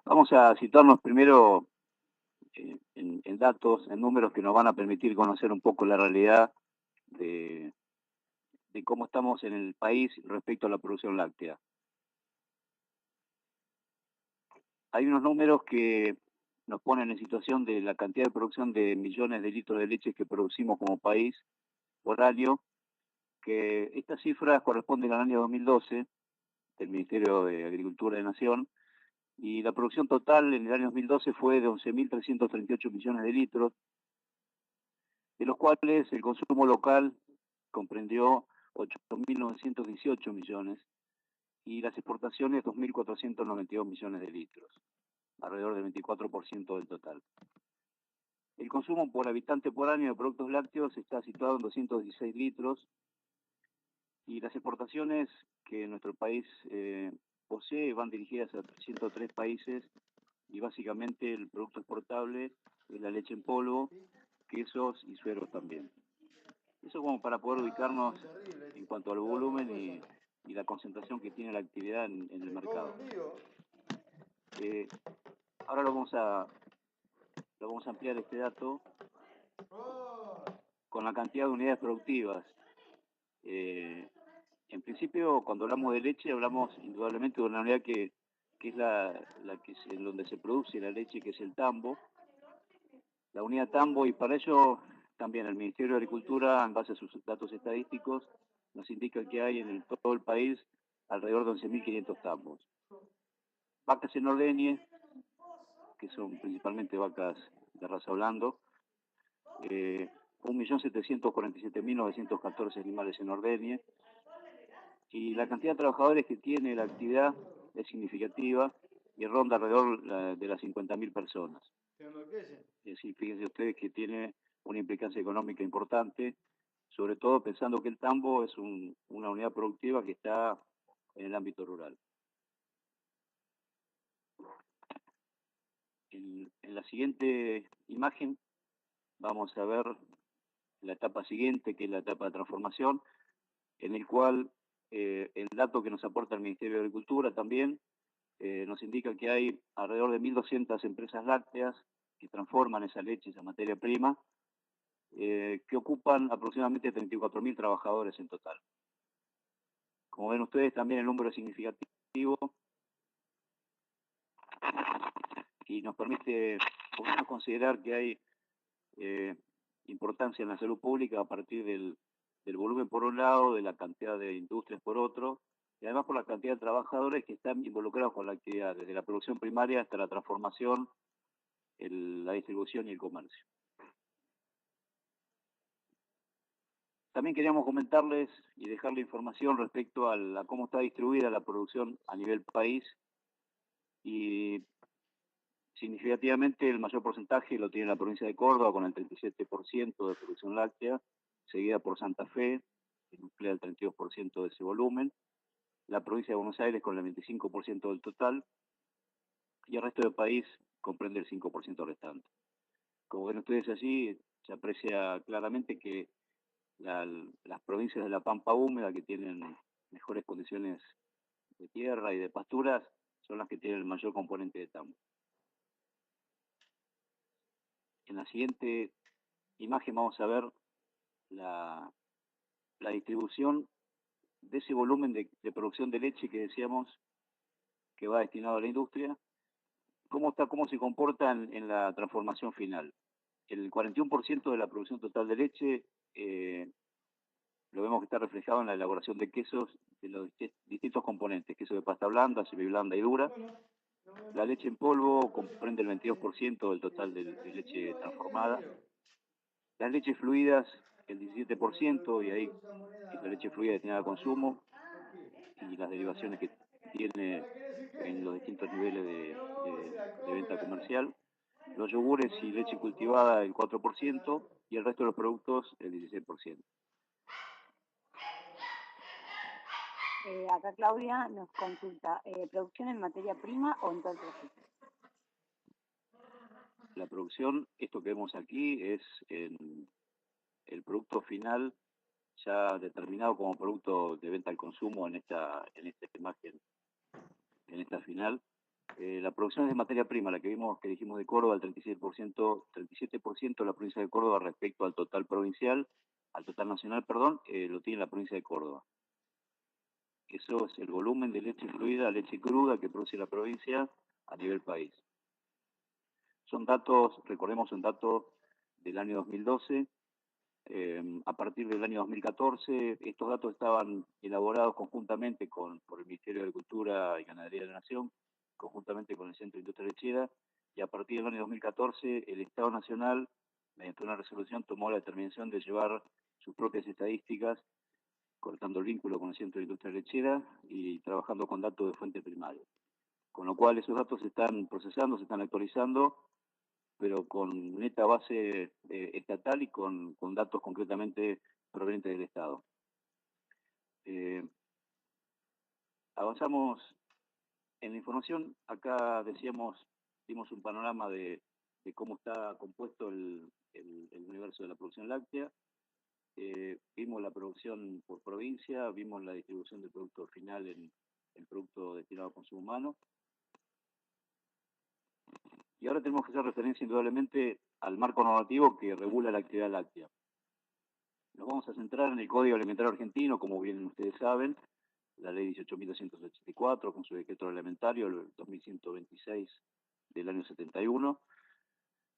Vamos a situarnos primero en datos, en números que nos van a permitir conocer un poco la realidad de, de cómo estamos en el país respecto a la producción láctea. Hay unos números que nos ponen en situación de la cantidad de producción de millones de litros de leche que producimos como país por año, que estas cifras corresponden al año 2012 del Ministerio de Agricultura de Nación, y la producción total en el año 2012 fue de 11.338 millones de litros, de los cuales el consumo local comprendió 8.918 millones y las exportaciones 2.492 millones de litros, alrededor del 24% del total. El consumo por habitante por año de productos lácteos está situado en 216 litros y las exportaciones que nuestro país posee van dirigidas a 103 países y básicamente el producto exportable es la leche en polvo, quesos y sueros también. Eso como para poder ubicarnos en cuanto al volumen y la concentración que tiene la actividad en el mercado. Ahora lo vamos a ampliar este dato con la cantidad de unidades productivas. En principio, cuando hablamos de leche, hablamos indudablemente de una unidad que es la que es en donde se produce la leche, que es el tambo, la unidad tambo, y para ello también el Ministerio de Agricultura, en base a sus datos estadísticos, nos indica que hay en todo el país alrededor de 11.500 tambos. Vacas en ordeñe, que son principalmente vacas de raza Holando, 1.747.914 animales en ordeñe, y la cantidad de trabajadores que tiene la actividad es significativa y ronda alrededor de las 50.000 personas. Es decir, fíjense ustedes que tiene una implicancia económica importante, sobre todo pensando que el tambo es una unidad productiva que está en el ámbito rural. En la siguiente imagen vamos a ver la etapa siguiente, que es la etapa de transformación, en el cual el dato que nos aporta el Ministerio de Agricultura también nos indica que hay alrededor de 1.200 empresas lácteas que transforman esa leche, esa materia prima, que ocupan aproximadamente 34.000 trabajadores en total. Como ven ustedes, también el número es significativo y nos permite por lo menos considerar que hay importancia en la salud pública a partir del volumen por un lado, de la cantidad de industrias por otro, y además por la cantidad de trabajadores que están involucrados con la actividad, desde la producción primaria hasta la transformación, la distribución y el comercio. También queríamos comentarles y dejarle información respecto a cómo está distribuida la producción a nivel país, y significativamente el mayor porcentaje lo tiene la provincia de Córdoba con el 37% de producción láctea, seguida por Santa Fe, que nuclea el 32% de ese volumen, la provincia de Buenos Aires con el 25% del total, y el resto del país comprende el 5% restante. Como ven ustedes allí, se aprecia claramente que las provincias de la Pampa húmeda, que tienen mejores condiciones de tierra y de pasturas, son las que tienen el mayor componente de tambo. En la siguiente imagen vamos a ver la distribución de ese volumen de producción de leche que decíamos que va destinado a la industria, cómo se comporta en la transformación final. El 41% de la producción total de leche lo vemos que está reflejado en la elaboración de quesos de los distintos componentes, queso de pasta blanda, semiblanda y dura. La leche en polvo comprende el 22% del total de leche transformada. Las leches fluidas, el 17%, y ahí es la leche fluida destinada al consumo y las derivaciones que tiene en los distintos niveles de venta comercial. Los yogures y leche cultivada, el 4%, y el resto de los productos, el 16%. Acá Claudia nos consulta, ¿producción en materia prima o en todo el proceso? La producción, esto que vemos aquí, es el producto final ya determinado como producto de venta al consumo en esta imagen, en esta final. La producción es de materia prima, la que vimos, que dijimos de Córdoba, el 37% de la provincia de Córdoba respecto al total provincial, al total nacional, perdón, lo tiene la provincia de Córdoba. Eso es el volumen de leche fluida, leche cruda que produce la provincia a nivel país. Son datos, recordemos, son datos del año 2012. A partir del año 2014, estos datos estaban elaborados conjuntamente por el Ministerio de Agricultura y Ganadería de la Nación, conjuntamente con el Centro de Industria Lechera, y a partir del año 2014 el Estado Nacional, mediante una resolución, tomó la determinación de llevar sus propias estadísticas, cortando el vínculo con el Centro de Industria Lechera y trabajando con datos de fuente primaria. Con lo cual esos datos se están procesando, se están actualizando, pero con neta base estatal y con datos concretamente provenientes del Estado. Avanzamos en la información. Acá dimos un panorama de cómo está compuesto el universo de la producción láctea. Vimos la producción por provincia, vimos la distribución del producto final en el producto destinado a consumo humano. Y ahora tenemos que hacer referencia indudablemente al marco normativo que regula la actividad láctea. Nos vamos a centrar en el Código Alimentario Argentino, como bien ustedes saben, la Ley 18.284, con su decreto reglamentario, el 2126 del año 71.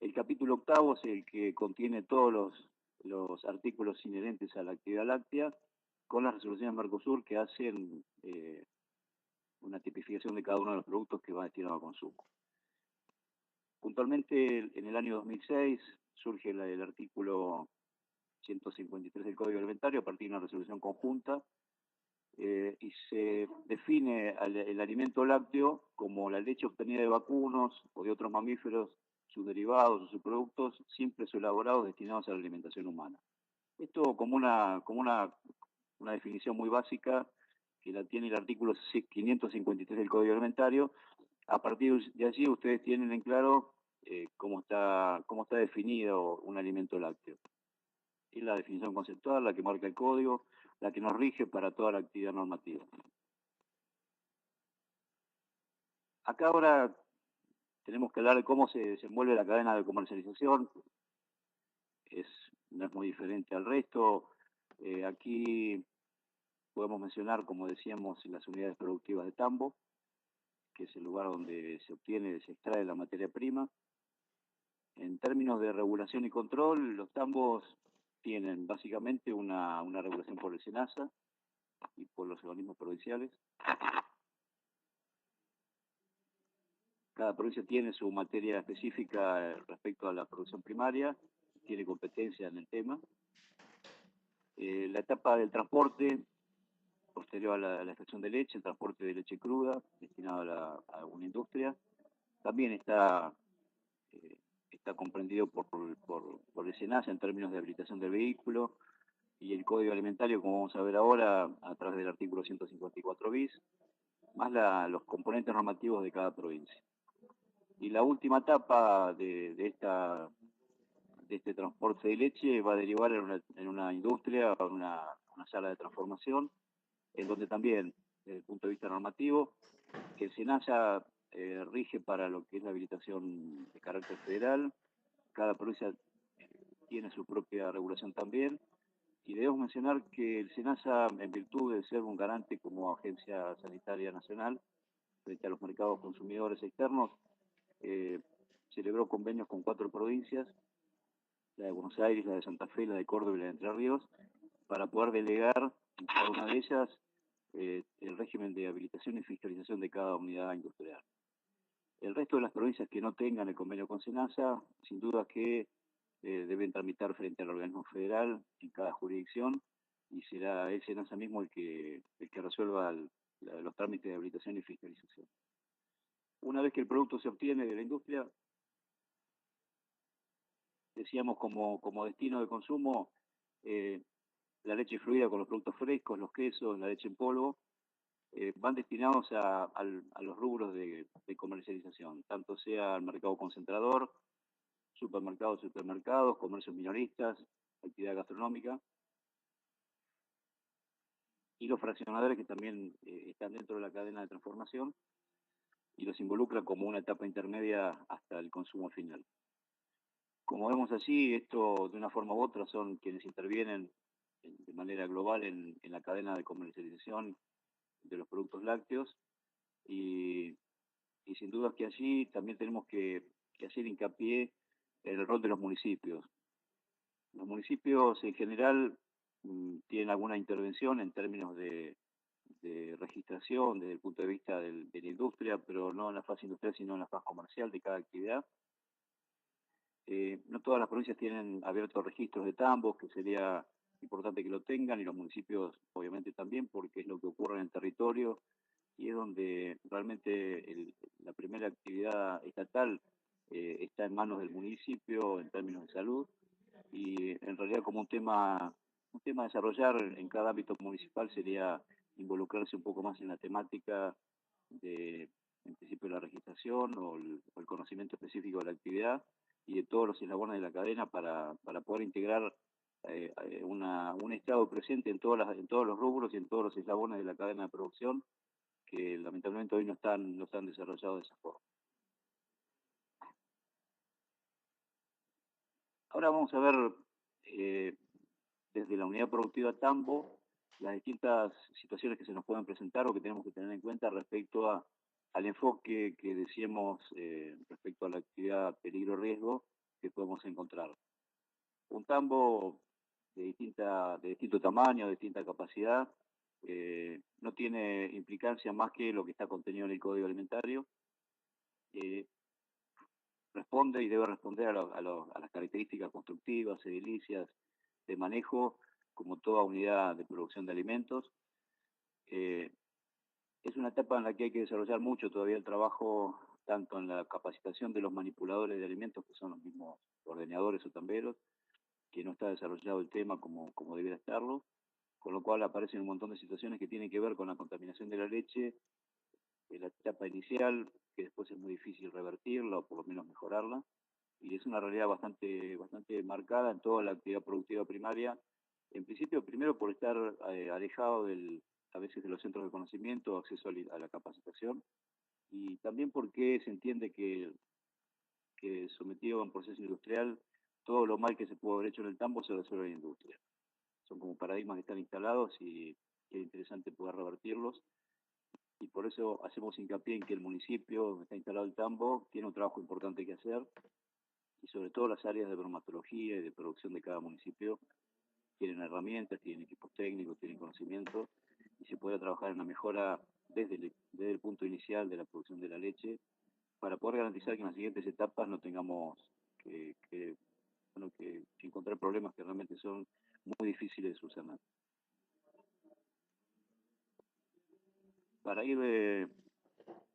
El capítulo octavo es el que contiene todos los artículos inherentes a la actividad láctea, con las resoluciones Mercosur que hacen una tipificación de cada uno de los productos que va destinado a consumo. Puntualmente, en el año 2006 surge el artículo 153 del Código Alimentario a partir de una resolución conjunta y se define el alimento lácteo como la leche obtenida de vacunos o de otros mamíferos, sus derivados o sus productos simples o elaborados destinados a la alimentación humana. Esto como una definición muy básica que la tiene el artículo 553 del Código Alimentario. A partir de allí ustedes tienen en claro cómo está definido un alimento lácteo. Es la definición conceptual, la que marca el código, la que nos rige para toda la actividad normativa. Acá ahora tenemos que hablar de cómo se desenvuelve la cadena de comercialización. No es muy diferente al resto. Aquí podemos mencionar, como decíamos, las unidades productivas de tambo, que es el lugar donde se obtiene, se extrae la materia prima. En términos de regulación y control, los tambos tienen básicamente una regulación por el SENASA y por los organismos provinciales. Cada provincia tiene su materia específica respecto a la producción primaria, tiene competencia en el tema. La etapa del transporte, posterior a la extracción de leche, el transporte de leche cruda, destinado a una industria, también está comprendido por el SENASA en términos de habilitación del vehículo y el Código Alimentario, como vamos a ver ahora, a través del artículo 154 bis, más los componentes normativos de cada provincia. Y la última etapa de este transporte de leche va a derivar en una industria, en una sala de transformación, en donde también, desde el punto de vista normativo, el SENASA rige para lo que es la habilitación de carácter federal. Cada provincia tiene su propia regulación también. Y debemos mencionar que el SENASA, en virtud de ser un garante como agencia sanitaria nacional frente a los mercados consumidores externos, celebró convenios con 4 provincias, la de Buenos Aires, la de Santa Fe, la de Córdoba y la de Entre Ríos, para poder delegar en cada una de ellas el régimen de habilitación y fiscalización de cada unidad industrial. El resto de las provincias que no tengan el convenio con SENASA, sin duda que deben tramitar frente al organismo federal en cada jurisdicción y será el SENASA mismo el que resuelva los trámites de habilitación y fiscalización. Una vez que el producto se obtiene de la industria, decíamos como destino de consumo, la leche fluida con los productos frescos, los quesos, la leche en polvo, van destinados a los rubros de comercialización, tanto sea al mercado concentrador, supermercados, comercios minoristas, actividad gastronómica, y los fraccionadores que también están dentro de la cadena de transformación. y los involucra como una etapa intermedia hasta el consumo final. Como vemos así, esto de una forma u otra son quienes intervienen de manera global en la cadena de comercialización de los productos lácteos y, y sin duda que allí también tenemos que hacer hincapié en el rol de los municipios. Los municipios en general tienen alguna intervención en términos de registración desde el punto de vista de la industria, pero no en la fase industrial, sino en la fase comercial de cada actividad. No todas las provincias tienen abiertos registros de tambos, que sería importante que lo tengan, y los municipios obviamente también, porque es lo que ocurre en el territorio y es donde realmente la primera actividad estatal está en manos del municipio en términos de salud y en realidad como un tema a desarrollar en cada ámbito municipal sería involucrarse un poco más en la temática de, en principio, la registración o el conocimiento específico de la actividad y de todos los eslabones de la cadena para poder integrar un Estado presente en todos los rubros y en todos los eslabones de la cadena de producción que lamentablemente hoy no están desarrollados de esa forma. Ahora vamos a ver desde la unidad productiva Tambo las distintas situaciones que se nos pueden presentar o que tenemos que tener en cuenta respecto al enfoque que decíamos respecto a la actividad peligro-riesgo que podemos encontrar. Un tambo de distinto tamaño, de distinta capacidad, no tiene implicancia más que lo que está contenido en el Código Alimentario. Responde y debe responder a las características constructivas, edilicias, de manejo, como toda unidad de producción de alimentos. Es una etapa en la que hay que desarrollar mucho todavía el trabajo, tanto en la capacitación de los manipuladores de alimentos, que son los mismos ordeñadores o tamberos, que no está desarrollado el tema como debiera estarlo, con lo cual aparecen un montón de situaciones que tienen que ver con la contaminación de la leche en la etapa inicial, que después es muy difícil revertirla o por lo menos mejorarla, y es una realidad bastante marcada en toda la actividad productiva primaria, en principio primero por estar alejado a veces de los centros de conocimiento, acceso a la capacitación, y también porque se entiende que sometido a un proceso industrial, todo lo mal que se pudo haber hecho en el tambo se resuelve en la industria. Son como paradigmas que están instalados y es interesante poder revertirlos y por eso hacemos hincapié en que el municipio donde está instalado el tambo tiene un trabajo importante que hacer y sobre todo las áreas de bromatología y de producción de cada municipio tienen herramientas, tienen equipos técnicos, tienen conocimiento y se puede trabajar en la mejora desde el punto inicial de la producción de la leche para poder garantizar que en las siguientes etapas no tengamos bueno, que encontrar problemas que realmente son muy difíciles de solucionar. Para ir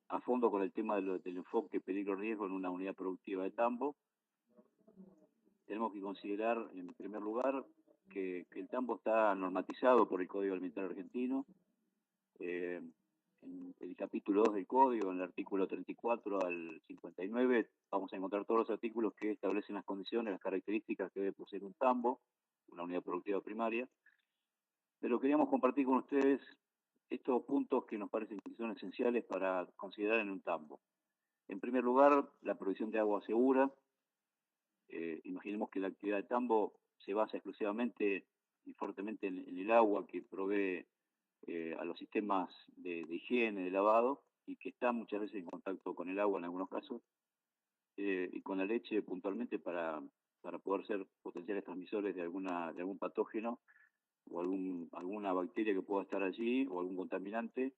a fondo con el tema del enfoque peligro-riesgo en una unidad productiva de tambo, tenemos que considerar, en primer lugar, que el tambo está normatizado por el Código Alimentario Argentino. En el capítulo 2 del Código, en el artículo 34 al 59, vamos a encontrar todos los artículos que establecen las condiciones, las características que debe poseer un tambo, una unidad productiva primaria. Pero queríamos compartir con ustedes estos puntos que nos parecen que son esenciales para considerar en un tambo. En primer lugar, la provisión de agua segura. Imaginemos que la actividad de tambo se basa exclusivamente y fuertemente en el agua que provee a los sistemas de higiene, de lavado, y que está muchas veces en contacto con el agua en algunos casos, y con la leche puntualmente para poder ser potenciales transmisores de algún patógeno o alguna bacteria que pueda estar allí o algún contaminante,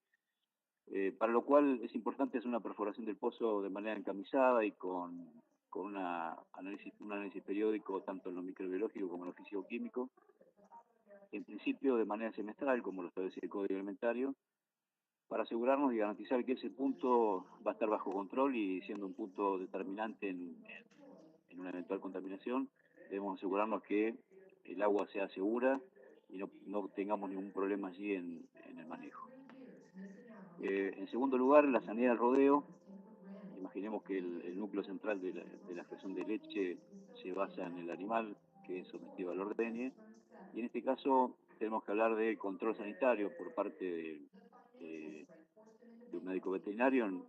para lo cual es importante hacer una perforación del pozo de manera encamisada y con un análisis periódico tanto en lo microbiológico como en lo físico-químico, en principio de manera semestral, como lo establece el Código Alimentario, para asegurarnos y garantizar que ese punto va a estar bajo control y siendo un punto determinante en una eventual contaminación, debemos asegurarnos que el agua sea segura y no tengamos ningún problema allí en el manejo. En segundo lugar, la sanidad del rodeo. Imaginemos que el núcleo central de la extracción de leche se basa en el animal que es sometido al ordeñe, y en este caso tenemos que hablar de control sanitario por parte de un médico veterinario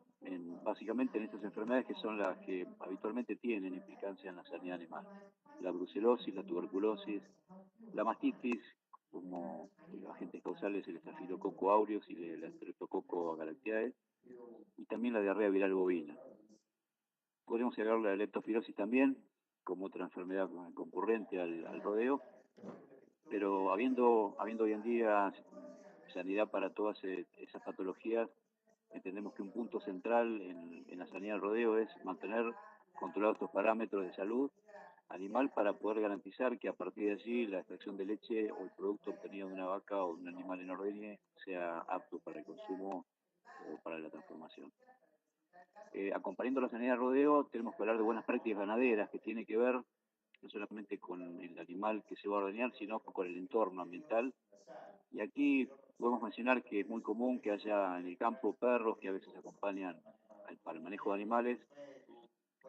básicamente en estas enfermedades que son las que habitualmente tienen implicancia en la sanidad animal. La brucelosis, la tuberculosis, la mastitis, como los agentes causales, el estafilococo aureus y el streptococo agalactiae, y también la diarrea viral bovina. Podemos agregar la leptospirosis también, como otra enfermedad concurrente al rodeo, pero habiendo hoy en día sanidad para todas esas patologías, entendemos que un punto central en la sanidad del rodeo es mantener controlados estos parámetros de salud animal para poder garantizar que a partir de allí la extracción de leche o el producto obtenido de una vaca o de un animal en ordeñe sea apto para el consumo o para la transformación. Acompañando la sanidad del rodeo, tenemos que hablar de buenas prácticas ganaderas, que tiene que ver no solamente con el animal que se va a ordeñar, sino con el entorno ambiental. Y aquí podemos mencionar que es muy común que haya en el campo perros que a veces acompañan para el manejo de animales,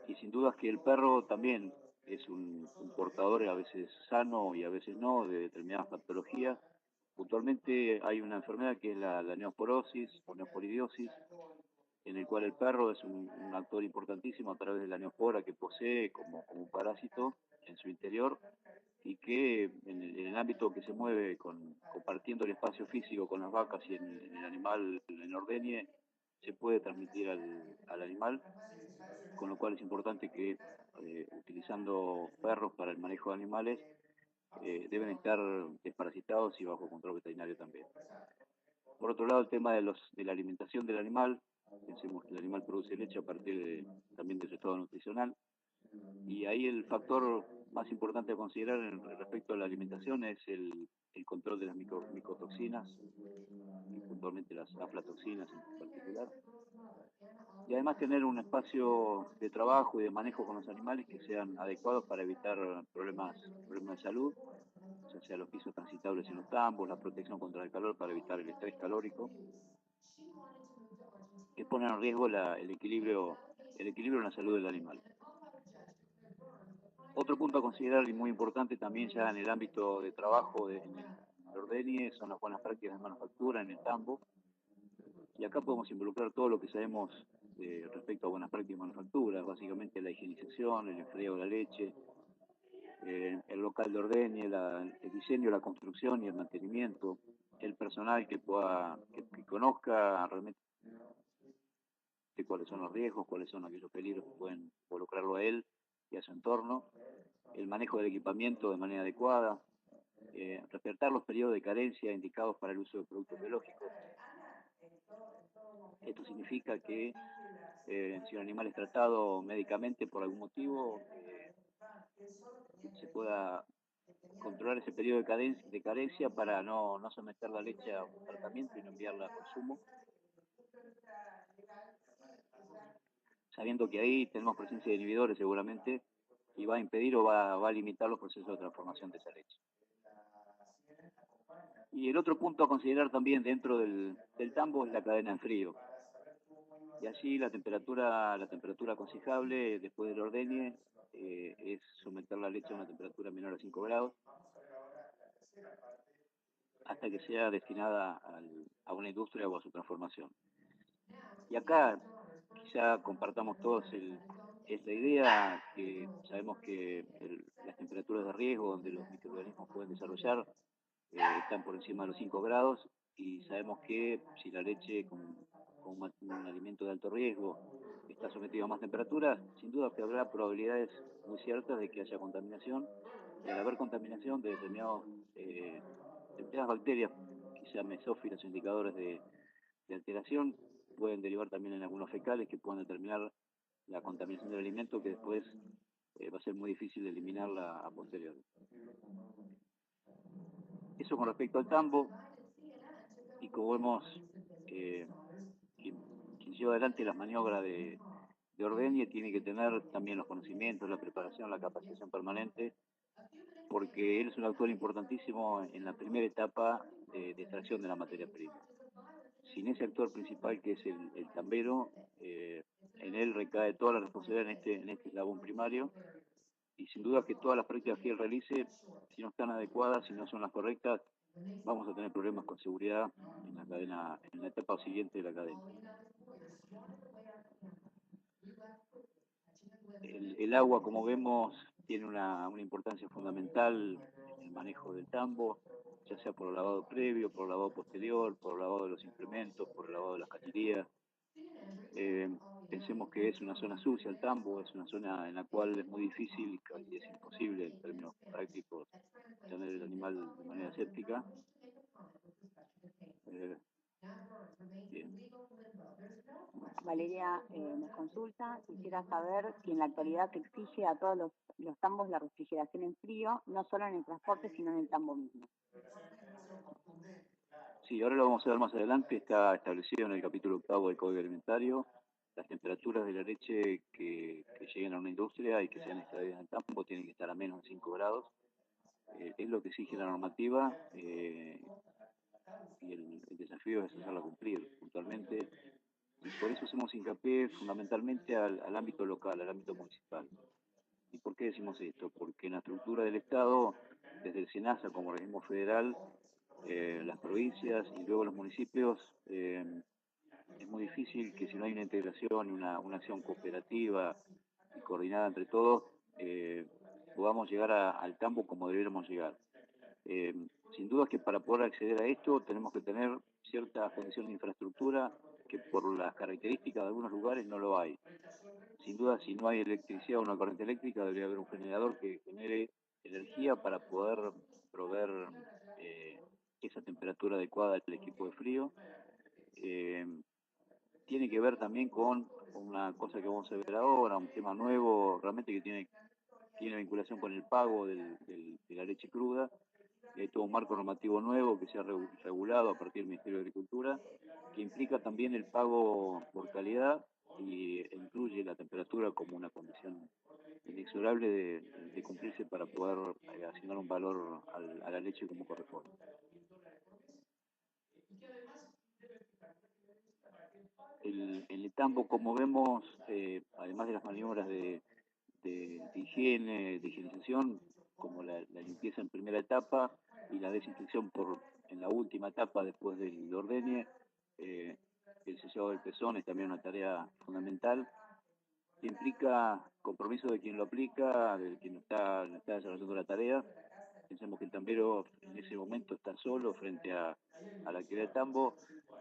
y sin duda que el perro también es un portador a veces sano y a veces no de determinadas patologías. Puntualmente hay una enfermedad que es la neosporosis o neosporidiosis, en el cual el perro es un actor importantísimo a través de la neospora que posee como un parásito en su interior, y que en el ámbito que se mueve compartiendo el espacio físico con las vacas y en el animal en ordeñe, se puede transmitir al animal, con lo cual es importante que utilizando perros para el manejo de animales deben estar desparasitados y bajo control veterinario también. Por otro lado, el tema de la alimentación del animal. Pensemos que el animal produce leche a partir también de su estado nutricional, y ahí el factor más importante a considerar respecto a la alimentación es el control de las micotoxinas, y puntualmente las aflatoxinas en particular, y además tener un espacio de trabajo y de manejo con los animales que sean adecuados para evitar problemas de salud, ya sea los pisos transitables en los tambos, la protección contra el calor para evitar el estrés calórico, que ponen en riesgo el equilibrio en la salud del animal. Otro punto a considerar y muy importante también ya en el ámbito de trabajo en el ordeñe son las buenas prácticas de manufactura en el tambo, y acá podemos involucrar todo lo que sabemos respecto a buenas prácticas de manufactura, básicamente la higienización, el enfriado de la leche, el local de ordeñe, el diseño, la construcción y el mantenimiento, el personal que conozca realmente cuáles son los riesgos, cuáles son aquellos peligros que pueden involucrarlo a él y a su entorno, el manejo del equipamiento de manera adecuada, respetar los periodos de carencia indicados para el uso de productos biológicos. Esto significa que si un animal es tratado médicamente por algún motivo, se pueda controlar ese periodo de carencia para no someter la leche a un tratamiento y no enviarla a consumo, sabiendo que ahí tenemos presencia de inhibidores seguramente, y va a impedir o va a limitar los procesos de transformación de esa leche. Y el otro punto a considerar también dentro del tambo es la cadena en frío. Y allí la temperatura aconsejable después del ordeñe es someter la leche a una temperatura menor a 5 grados hasta que sea destinada a una industria o a su transformación. Y acá quizá compartamos todos esta idea, que sabemos que las temperaturas de riesgo donde los microorganismos pueden desarrollar están por encima de los 5 grados, y sabemos que si la leche con un alimento de alto riesgo está sometido a más temperaturas, sin duda que habrá probabilidades muy ciertas de que haya contaminación, y al haber contaminación de determinadas bacterias, quizá mesófilas o indicadores de alteración, pueden derivar también en algunos fecales que puedan determinar la contaminación del alimento, que después va a ser muy difícil eliminarla a posteriori. Eso con respecto al tambo. Y como vemos, quien lleva adelante las maniobras de ordeñe tiene que tener también los conocimientos, la preparación, la capacitación permanente, porque él es un actor importantísimo en la primera etapa de extracción de la materia prima. Sin ese actor principal que es el tambero, en él recae toda la responsabilidad en este eslabón primario, y sin duda que todas las prácticas que él realice, si no están adecuadas, si no son las correctas, vamos a tener problemas con seguridad en la etapa siguiente de la cadena. El agua, como vemos, tiene una importancia fundamental en el manejo del tambo, ya sea por el lavado previo, por el lavado posterior, por el lavado de los implementos, por el lavado de las cañerías. Pensemos que es una zona sucia el tambo, es una zona en la cual es muy difícil y es imposible en términos prácticos tener el animal de manera séptica. Bien. Valeria nos consulta, quisiera saber si en la actualidad se exige a todos los tambos la refrigeración en frío, no solo en el transporte, sino en el tambo mismo. Sí, ahora lo vamos a ver más adelante, está establecido en el capítulo 8 del Código Alimentario, las temperaturas de la leche que lleguen a una industria y que sean extraídas en el tambo tienen que estar a menos de 5 grados. Es lo que exige la normativa y el desafío es hacerla cumplir puntualmente. Y por eso hacemos hincapié fundamentalmente al ámbito local, al ámbito municipal. ¿Y por qué decimos esto? Porque en la estructura del Estado, desde el SENASA como organismo federal, las provincias y luego los municipios, es muy difícil que si no hay una integración, una acción cooperativa y coordinada entre todos, podamos llegar al campo como debiéramos llegar. Sin duda que para poder acceder a esto tenemos que tener ciertas condiciones de infraestructura que por las características de algunos lugares no lo hay. Sin duda, si no hay electricidad o una corriente eléctrica, debería haber un generador que genere energía para poder proveer esa temperatura adecuada al equipo de frío. Tiene que ver también con una cosa que vamos a ver ahora, un tema nuevo, realmente que tiene vinculación con el pago de la leche cruda. Hay todo un marco normativo nuevo que se ha regulado a partir del Ministerio de Agricultura, que implica también el pago por calidad y incluye la temperatura como una condición inexorable de cumplirse para poder asignar un valor a la leche como corresponde. El tambo, como vemos, además de las maniobras de higiene, de higienización, como la limpieza en primera etapa y la desinfección en la última etapa después del ordeñe, el sellado del pezón es también una tarea fundamental que implica compromiso de quien lo aplica, de quien está desarrollando la tarea. Pensemos que el tambero en ese momento está solo frente a la actividad de tambo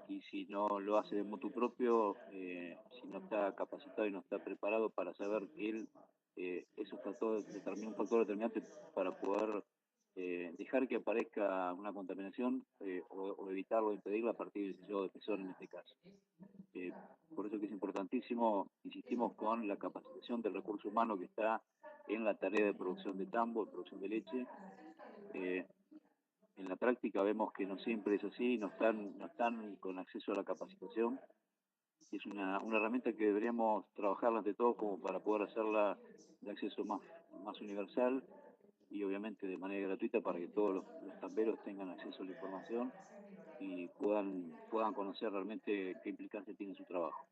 y si no lo hace de motu propio, si no está capacitado y no está preparado para saber que él es un factor determinante para poder dejar que aparezca una contaminación o evitarlo, impedirla a partir del sellado de pezón en este caso. Por eso que es importantísimo, insistimos con la capacitación del recurso humano que está en la tarea de producción de tambo, de producción de leche. En la práctica vemos que no siempre es así, no están con acceso a la capacitación. Es una herramienta que deberíamos trabajarla ante todos como para poder hacerla de acceso más universal y obviamente de manera gratuita para que todos los tamberos tengan acceso a la información y puedan conocer realmente qué implicancia tiene su trabajo.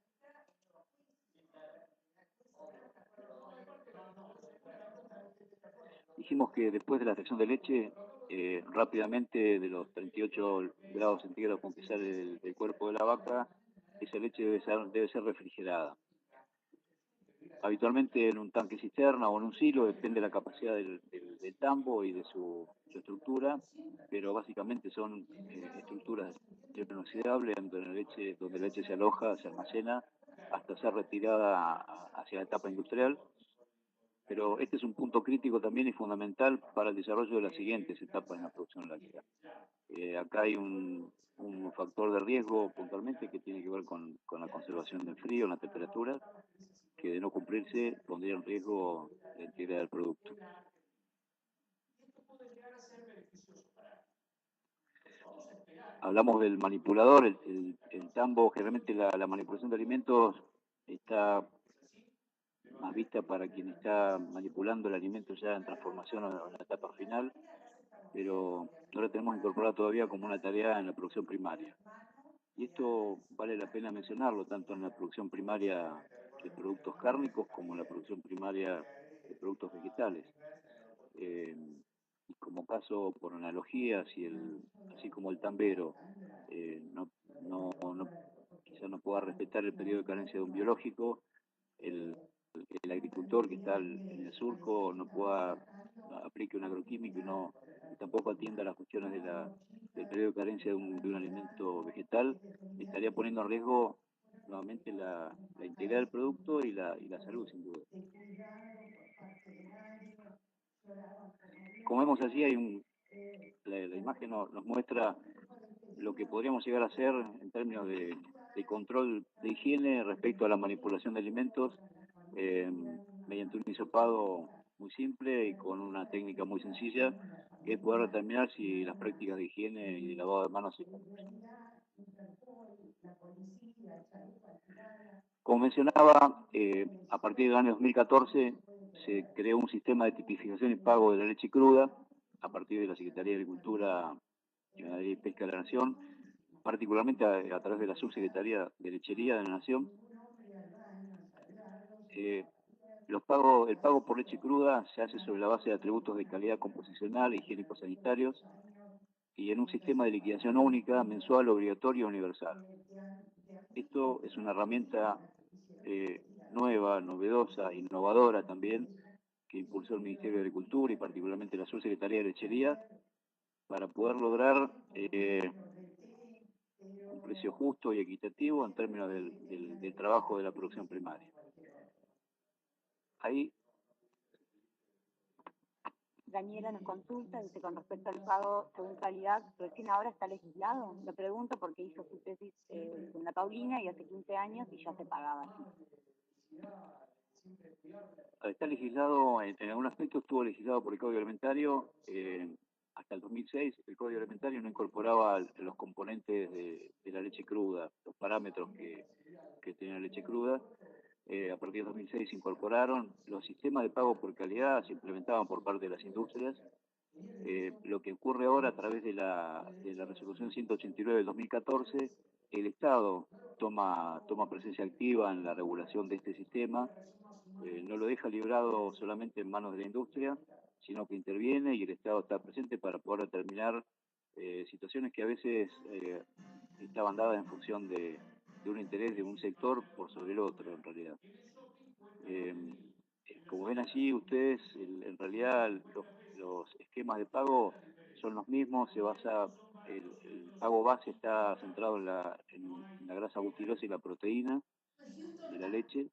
Dijimos que después de la extracción de leche, rápidamente de los 38 grados centígrados con que sale del cuerpo de la vaca, esa leche debe ser refrigerada. Habitualmente en un tanque cisterna o en un silo, depende de la capacidad del tambo y de su estructura, pero básicamente son estructuras de acero inoxidable donde la leche se aloja, se almacena, hasta ser retirada hacia la etapa industrial. Pero este es un punto crítico también y fundamental para el desarrollo de las siguientes etapas en la producción láctea. Acá hay un factor de riesgo puntualmente que tiene que ver con la conservación del frío, la temperatura, que de no cumplirse pondría en riesgo la integridad del producto. Hablamos del manipulador, el tambo, generalmente la manipulación de alimentos está más vista para quien está manipulando el alimento ya en transformación o en la etapa final, pero ahora tenemos que incorporar todavía como una tarea en la producción primaria. Y esto vale la pena mencionarlo, tanto en la producción primaria de productos cárnicos como en la producción primaria de productos vegetales. Y como caso, por analogía, así como el tambero quizá no puede pueda respetar el periodo de carencia de un biológico, el agricultor que está en el surco no pueda aplique un agroquímico y tampoco atienda las cuestiones del periodo de carencia de un alimento vegetal, estaría poniendo en riesgo nuevamente la integridad del producto y la salud, sin duda. Como vemos allí, la imagen nos muestra lo que podríamos llegar a hacer en términos de control de higiene respecto a la manipulación de alimentos mediante un hisopado muy simple y con una técnica muy sencilla, que es poder determinar si las prácticas de higiene y de lavado de manos se cumplen. Como mencionaba, a partir del año 2014 se creó un sistema de tipificación y pago de la leche cruda a partir de la Secretaría de Agricultura, Ganadería y Pesca de la Nación, particularmente a través de la Subsecretaría de Lechería de la Nación. El pago por leche cruda se hace sobre la base de atributos de calidad composicional e higiénico-sanitarios y en un sistema de liquidación única, mensual, obligatorio y universal. Esto es una herramienta nueva, novedosa, innovadora también, que impulsó el Ministerio de Agricultura y particularmente la Subsecretaría de Lechería para poder lograr un precio justo y equitativo en términos del trabajo de la producción primaria. Ahí Daniela nos consulta, dice, con respecto al pago según calidad, recién ahora está legislado. Lo pregunto porque hizo su tesis con la Paulina y hace 15 años y ya se pagaba así. Está legislado, en algún aspecto estuvo legislado por el Código Alimentario. Hasta el 2006 el Código Alimentario no incorporaba los componentes de la leche cruda, los parámetros que tenía la leche cruda. A partir del 2006 se incorporaron. Los sistemas de pago por calidad se implementaban por parte de las industrias. Lo que ocurre ahora a través de la resolución 189 del 2014, el Estado toma presencia activa en la regulación de este sistema, no lo deja librado solamente en manos de la industria, sino que interviene y el Estado está presente para poder determinar situaciones que a veces estaban dadas en función de un interés de un sector por sobre el otro, en realidad. Como ven allí ustedes, en realidad los esquemas de pago son los mismos, el pago base está centrado en la grasa butirosa y la proteína de la leche,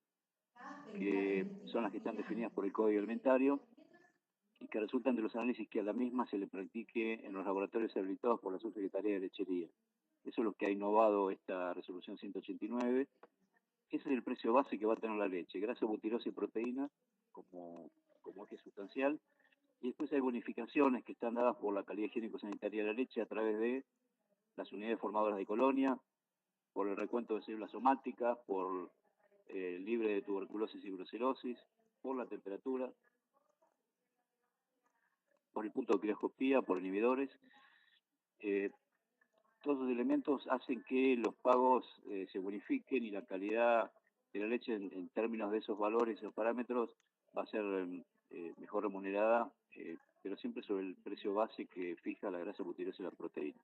que son las que están definidas por el Código Alimentario y que resultan de los análisis que a la misma se le practique en los laboratorios habilitados por la Subsecretaría de Lechería. Eso es lo que ha innovado esta resolución 189. Ese es el precio base que va a tener la leche, grasa butirosa y proteína como eje sustancial. Y después hay bonificaciones que están dadas por la calidad higiénico-sanitaria de la leche a través de las unidades formadoras de colonia, por el recuento de células somáticas, por libre de tuberculosis y brucelosis, por la temperatura, por el punto de crioscopía, por inhibidores. Todos los elementos hacen que los pagos se bonifiquen y la calidad de la leche en términos de esos valores, esos parámetros, va a ser mejor remunerada, pero siempre sobre el precio base que fija la grasa butirosa y la proteína.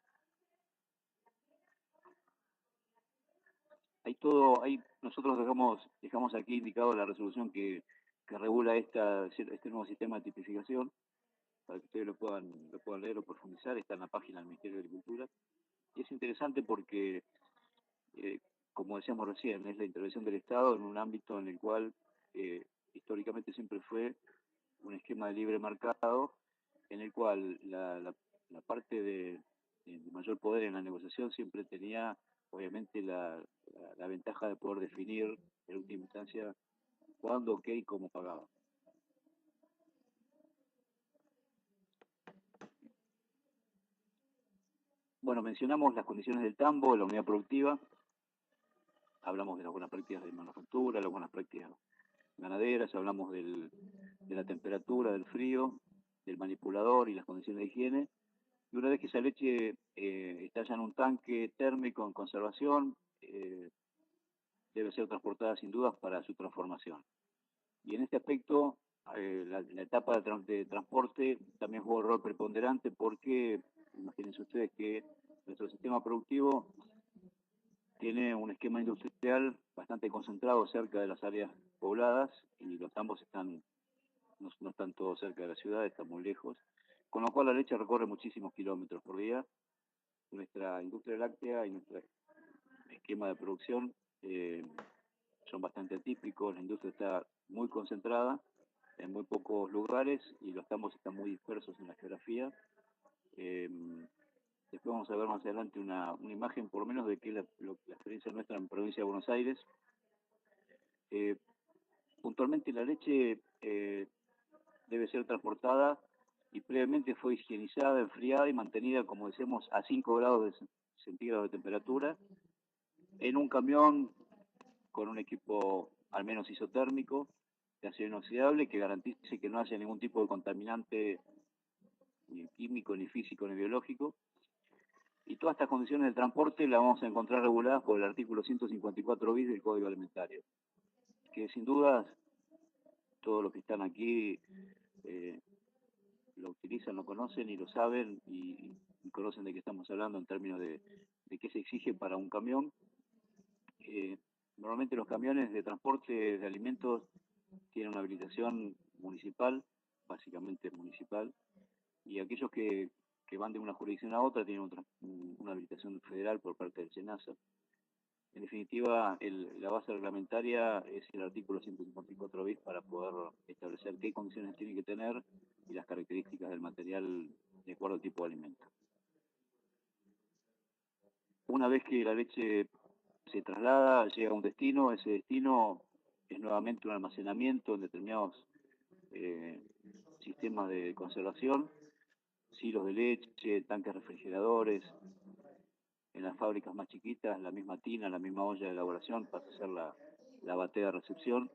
Nosotros dejamos aquí indicado la resolución que regula este nuevo sistema de tipificación, para que ustedes lo puedan leer o profundizar. Está en la página del Ministerio de Agricultura. Y es interesante porque, como decíamos recién, es la intervención del Estado en un ámbito en el cual históricamente siempre fue un esquema de libre mercado, en el cual la parte de mayor poder en la negociación siempre tenía, obviamente, la ventaja de poder definir en última instancia cuándo, qué y cómo pagaba. Bueno, mencionamos las condiciones del tambo, la unidad productiva, hablamos de las buenas prácticas de manufactura, las buenas prácticas ganaderas, hablamos de la temperatura, del frío, del manipulador y las condiciones de higiene. Y una vez que esa leche está ya en un tanque térmico en conservación, debe ser transportada sin dudas para su transformación. Y en este aspecto, la etapa de transporte también juega un rol preponderante porque, imagínense ustedes que nuestro sistema productivo tiene un esquema industrial bastante concentrado cerca de las áreas pobladas y los tambos no están todos cerca de la ciudad, están muy lejos, con lo cual la leche recorre muchísimos kilómetros por día. Nuestra industria láctea y nuestro esquema de producción son bastante atípicos, la industria está muy concentrada en muy pocos lugares y los tambos están muy dispersos en la geografía. Después vamos a ver más adelante una imagen por lo menos de qué es la experiencia nuestra en provincia de Buenos Aires. Puntualmente la leche debe ser transportada y previamente fue higienizada, enfriada y mantenida, como decimos, a 5 grados centígrados de temperatura en un camión con un equipo al menos isotérmico de acero inoxidable que garantice que no haya ningún tipo de contaminante ni químico, ni físico, ni biológico. Y todas estas condiciones de transporte las vamos a encontrar reguladas por el artículo 154 bis del Código Alimentario, que sin dudas todos los que están aquí lo utilizan, lo conocen y lo saben y conocen de qué estamos hablando en términos de qué se exige para un camión. Normalmente los camiones de transporte de alimentos tienen una habilitación municipal, básicamente municipal, y aquellos que van de una jurisdicción a otra tienen una habilitación federal por parte del SENASA. En definitiva, la base reglamentaria es el artículo 154 bis para poder establecer qué condiciones tiene que tener y las características del material de acuerdo al tipo de alimento. Una vez que la leche se traslada, llega a un destino, ese destino es nuevamente un almacenamiento en determinados sistemas de conservación, silos de leche, tanques refrigeradores. En las fábricas más chiquitas, la misma tina, la misma olla de elaboración pasa a ser la batea de recepción.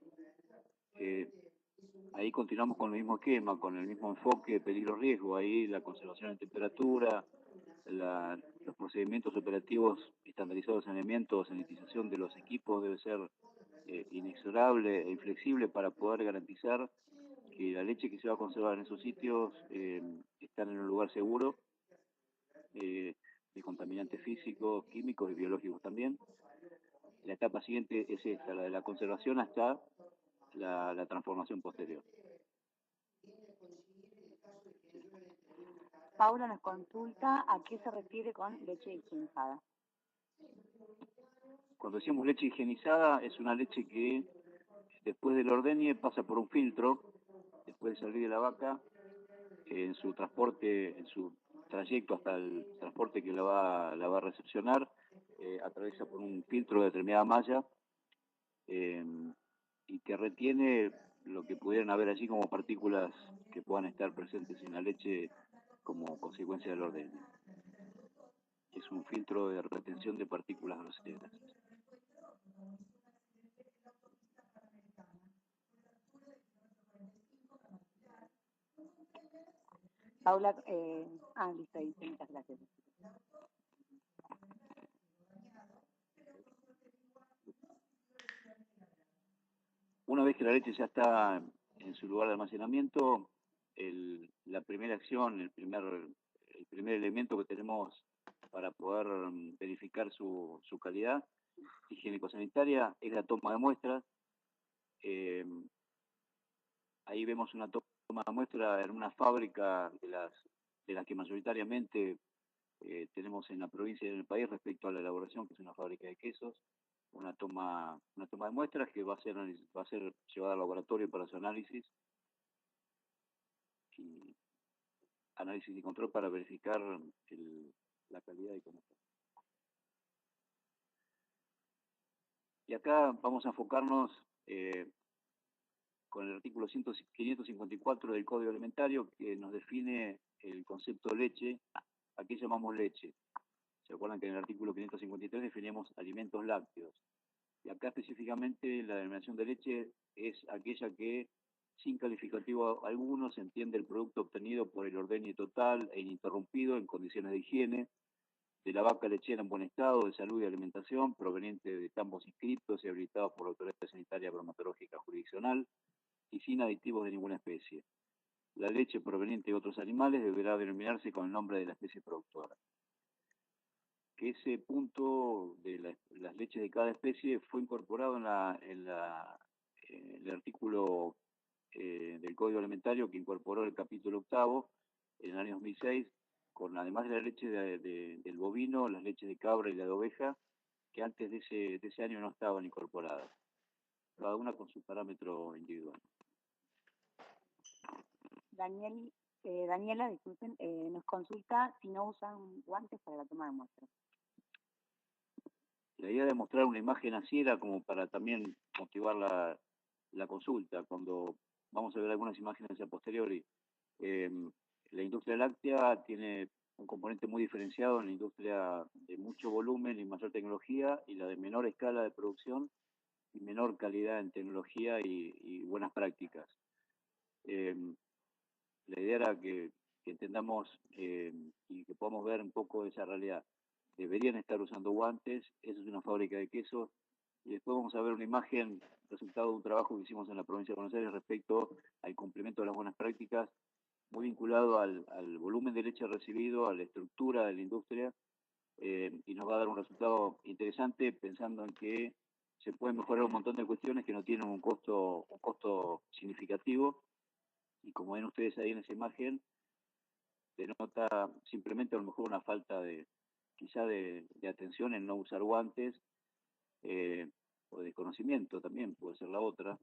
Ahí continuamos con el mismo esquema, con el mismo enfoque, peligro-riesgo. Ahí la conservación en temperatura, los procedimientos operativos estandarizados de saneamiento o sanitización de los equipos debe ser inexorable e inflexible para poder garantizar que la leche que se va a conservar en esos sitios está en un lugar seguro, de contaminantes físicos, químicos y biológicos también. La etapa siguiente es esta, la de la conservación hasta la transformación posterior. Paula nos consulta a qué se refiere con leche higienizada. Cuando decimos leche higienizada, es una leche que después del ordeñe pasa por un filtro, después de salir de la vaca, en su transporte, en su trayecto hasta el transporte que la va a recepcionar, atraviesa por un filtro de determinada malla y que retiene lo que pudieran haber allí como partículas que puedan estar presentes en la leche como consecuencia del ordeñe. Es un filtro de retención de partículas groseras. Paula, listo, ahí, muchas gracias. Una vez que la leche ya está en su lugar de almacenamiento, la primera acción, el primer elemento que tenemos para poder verificar su calidad higiénico-sanitaria es la toma de muestras. Ahí vemos una toma de muestra en una fábrica de las que mayoritariamente tenemos en la provincia y en el país respecto a la elaboración, que es una fábrica de quesos. Una toma de muestras que va a ser llevada al laboratorio para su análisis y control para verificar la calidad y cómo está. Y acá vamos a enfocarnos con el artículo 554 del Código Alimentario, que nos define el concepto leche. ¿A qué llamamos leche? ¿Se acuerdan que en el artículo 553 definimos alimentos lácteos? Y acá específicamente la denominación de leche es aquella que, sin calificativo alguno, se entiende el producto obtenido por el ordeñe total e ininterrumpido en condiciones de higiene, de la vaca lechera en buen estado de salud y alimentación, proveniente de tambos inscritos y habilitados por la Autoridad Sanitaria Bromatológica Jurisdiccional y sin aditivos de ninguna especie. La leche proveniente de otros animales deberá denominarse con el nombre de la especie productora. Que ese punto de las leche de cada especie fue incorporado en el artículo del Código Alimentario que incorporó el capítulo octavo en el año 2006, con además de la leche del bovino, las leches de cabra y la de oveja, que antes de ese año no estaban incorporadas, cada una con su parámetro individual. Daniela, disculpen, nos consulta si no usan guantes para la toma de muestras. La idea de mostrar una imagen así era como para también motivar la consulta. Cuando vamos a ver algunas imágenes a posteriori, la industria láctea tiene un componente muy diferenciado en la industria de mucho volumen y mayor tecnología, y la de menor escala de producción y menor calidad en tecnología y buenas prácticas. La idea era que entendamos y que podamos ver un poco esa realidad. Deberían estar usando guantes, eso es una fábrica de quesos, y después vamos a ver una imagen, resultado de un trabajo que hicimos en la provincia de Buenos Aires respecto al cumplimiento de las buenas prácticas, muy vinculado al volumen de leche recibido, a la estructura de la industria, y nos va a dar un resultado interesante pensando en que se pueden mejorar un montón de cuestiones que no tienen un costo significativo, y como ven ustedes ahí en esa imagen, denota simplemente a lo mejor una falta quizá de atención en no usar guantes, o de conocimiento también, puede ser la otra.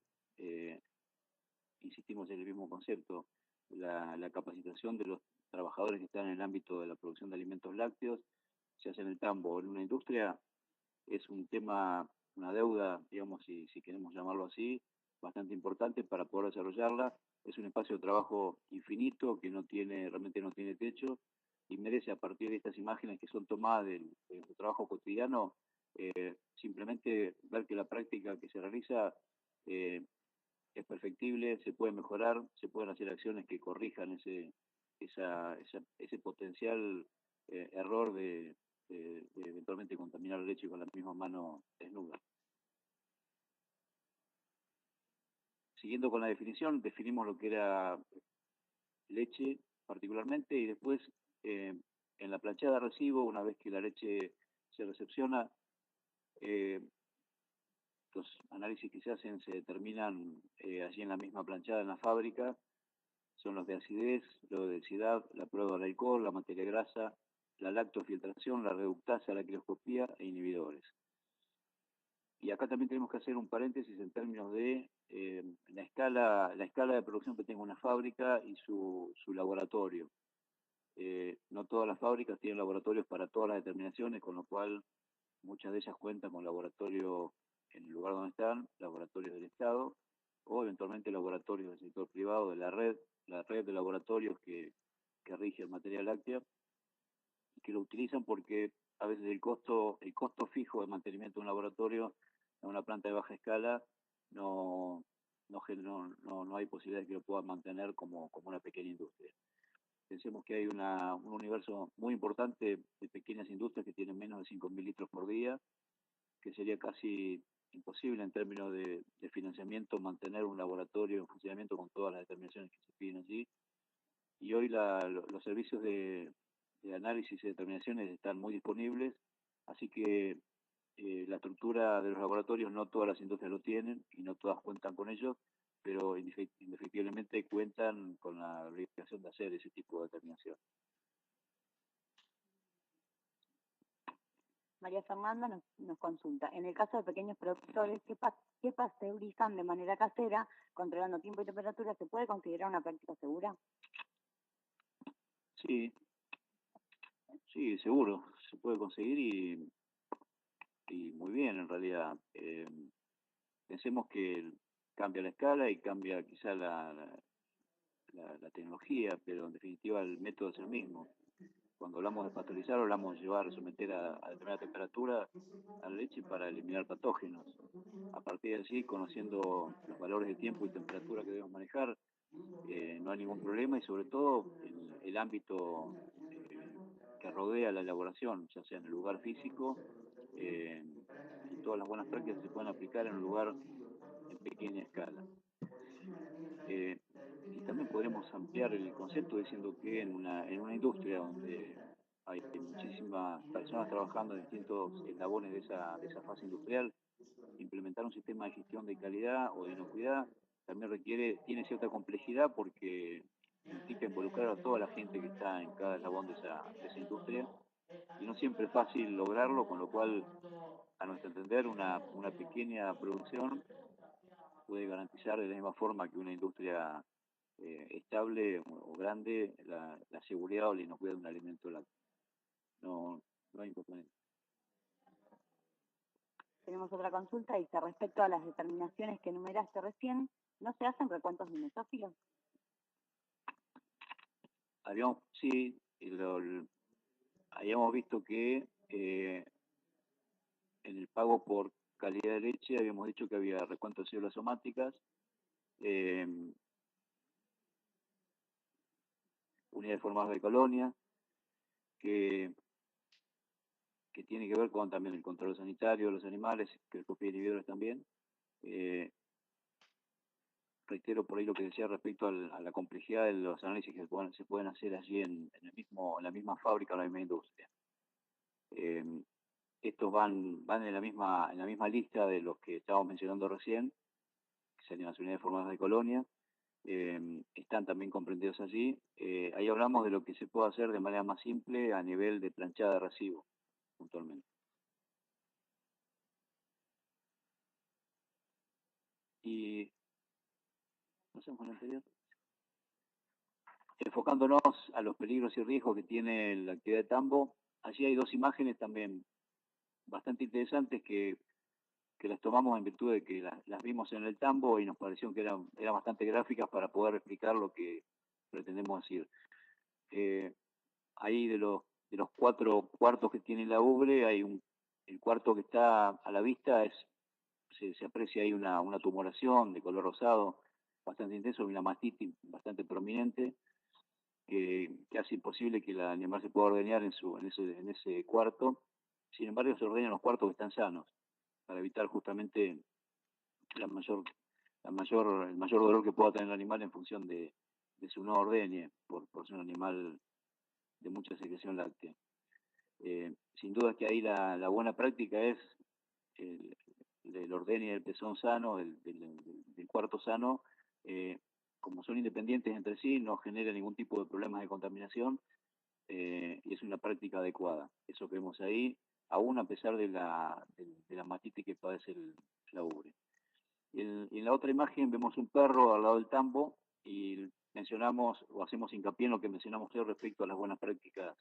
Insistimos en el mismo concepto, la capacitación de los trabajadores que están en el ámbito de la producción de alimentos lácteos, se hace en el tambo, en una industria, es un tema, una deuda, digamos, si queremos llamarlo así, bastante importante para poder desarrollarla. Es un espacio de trabajo infinito que realmente no tiene techo, y merece, a partir de estas imágenes que son tomadas de su trabajo cotidiano, simplemente ver que la práctica que se realiza es perfectible, se puede mejorar, se pueden hacer acciones que corrijan ese potencial error de eventualmente contaminar la leche con la misma mano desnuda. Siguiendo con la definición, definimos lo que era leche particularmente, y después en la planchada de recibo, una vez que la leche se recepciona, los análisis que se hacen se determinan allí en la misma planchada en la fábrica, son los de acidez, los de densidad, la prueba del alcohol, la materia grasa, la lactofiltración, la reductasa, la quiroscopía e inhibidores. Y acá también tenemos que hacer un paréntesis en términos de la escala de producción que tenga una fábrica y su laboratorio. No todas las fábricas tienen laboratorios para todas las determinaciones, con lo cual muchas de ellas cuentan con laboratorios en el lugar donde están, laboratorios del Estado, o eventualmente laboratorios del sector privado, de la red de laboratorios que rige en materia láctea, y que lo utilizan porque a veces el costo fijo de mantenimiento de un laboratorio en una planta de baja escala no hay posibilidad de que lo puedan mantener como una pequeña industria. Pensemos que hay un universo muy importante de pequeñas industrias que tienen menos de 5.000 litros por día, que sería casi imposible en términos de financiamiento mantener un laboratorio en funcionamiento con todas las determinaciones que se piden allí. Y hoy los servicios de análisis y determinaciones están muy disponibles, así que la estructura de los laboratorios no todas las industrias lo tienen y no todas cuentan con ellos, pero indefectiblemente cuentan con la obligación de hacer ese tipo de determinación. María Fernanda nos consulta, en el caso de pequeños productores que pasteurizan de manera casera, controlando tiempo y temperatura, ¿se puede considerar una práctica segura? Sí, seguro, se puede conseguir, y muy bien en realidad. Pensemos que cambia la escala y cambia quizá la tecnología, pero en definitiva el método es el mismo. Cuando hablamos de pasteurizar, hablamos de llevar, someter a determinada temperatura a la leche para eliminar patógenos. A partir de allí, conociendo los valores de tiempo y temperatura que debemos manejar, no hay ningún problema, y sobre todo el ámbito que rodea la elaboración, ya sea en el lugar físico, y todas las buenas prácticas se pueden aplicar en un lugar en pequeña escala. Y también podremos ampliar el concepto diciendo que en una industria donde hay muchísimas personas trabajando en distintos eslabones de esa fase industrial. Implementar un sistema de gestión de calidad o de inocuidad también tiene cierta complejidad porque implica involucrar a toda la gente que está en cada eslabón de esa industria, y no siempre es fácil lograrlo, con lo cual, a nuestro entender, una pequeña producción puede garantizar de la misma forma que una industria estable o grande la seguridad o la inocuidad de un alimento lácteo. No, no hay inconveniente. Tenemos otra consulta, dice, respecto a las determinaciones que enumeraste recién, ¿no se hacen recuentos de mesófilos? Sí, habíamos visto que en el pago por calidad de leche habíamos dicho que había recuento de células somáticas, unidades formadas de colonia, que tiene que ver con también el control sanitario de los animales, que el copia de inhibidores también. Reitero por ahí lo que decía respecto a la complejidad de los análisis que se pueden hacer allí en la misma fábrica o en la misma industria. Estos van en la misma lista de los que estábamos mencionando recién, que serían las unidades formadas de colonia. Están también comprendidos allí. Ahí hablamos de lo que se puede hacer de manera más simple a nivel de planchada de recibo, puntualmente. Y pasamos al anterior. Enfocándonos a los peligros y riesgos que tiene la actividad de tambo, allí hay dos imágenes también bastante interesantes que las tomamos en virtud de que las vimos en el tambo y nos pareció que eran bastante gráficas para poder explicar lo que pretendemos decir. Ahí de los 4 cuartos que tiene la ubre, el cuarto que está a la vista se aprecia ahí una tumoración de color rosado bastante intenso, una mastitis bastante prominente, que hace imposible que el animal se pueda ordeñar en ese cuarto. Sin embargo, se ordeñan los cuartos que están sanos, para evitar justamente el mayor dolor que pueda tener el animal en función de su no ordeñe, por ser un animal de mucha secreción láctea. Sin duda que ahí la buena práctica es el ordeñe del pezón sano, del cuarto sano, como son independientes entre sí, no genera ningún tipo de problemas de contaminación, y es una práctica adecuada. Eso que vemos ahí, aún a pesar de la mastitis que padece la ubre. Y en la otra imagen vemos un perro al lado del tambo y mencionamos o hacemos hincapié en lo que mencionamos hoy respecto a las buenas prácticas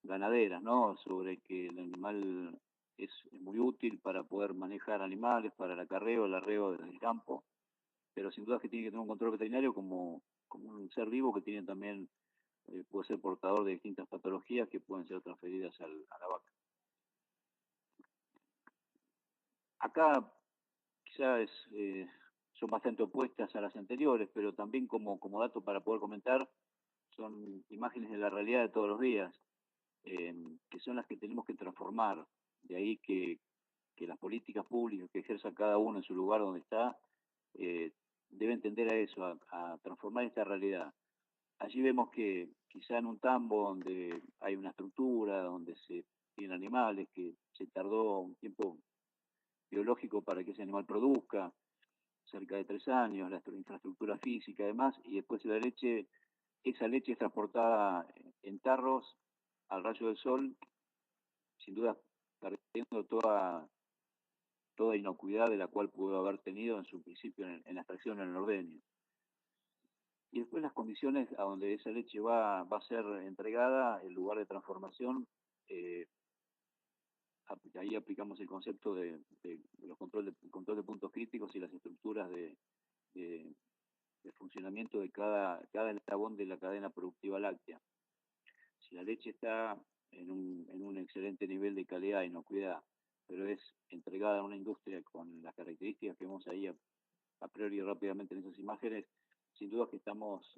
ganaderas, ¿no? Sobre que el animal es muy útil para poder manejar animales, para el acarreo, el arreo desde el campo, pero sin duda que tiene que tener un control veterinario como un ser vivo que tiene también, puede ser portador de distintas patologías que pueden ser transferidas a la vaca. Acá quizás son bastante opuestas a las anteriores, pero también como dato para poder comentar, son imágenes de la realidad de todos los días, que son las que tenemos que transformar. De ahí que las políticas públicas que ejerza cada uno en su lugar donde está, deben tender a eso, a transformar esta realidad. Allí vemos que quizá en un tambo donde hay una estructura, donde se tienen animales, que se tardó un tiempo biológico para que ese animal produzca, cerca de 3 años, la infraestructura física además, y después esa leche es transportada en tarros al rayo del sol, sin duda perdiendo toda inocuidad de la cual pudo haber tenido en su principio en la extracción en el ordeño. Y después las condiciones a donde esa leche va a ser entregada, el lugar de transformación, ahí aplicamos el concepto de los control de puntos críticos y las estructuras de funcionamiento de cada eslabón de la cadena productiva láctea. Si la leche está en un excelente nivel de calidad y inocuidad, pero es entregada a una industria con las características que vemos ahí a priori rápidamente en esas imágenes, sin duda que estamos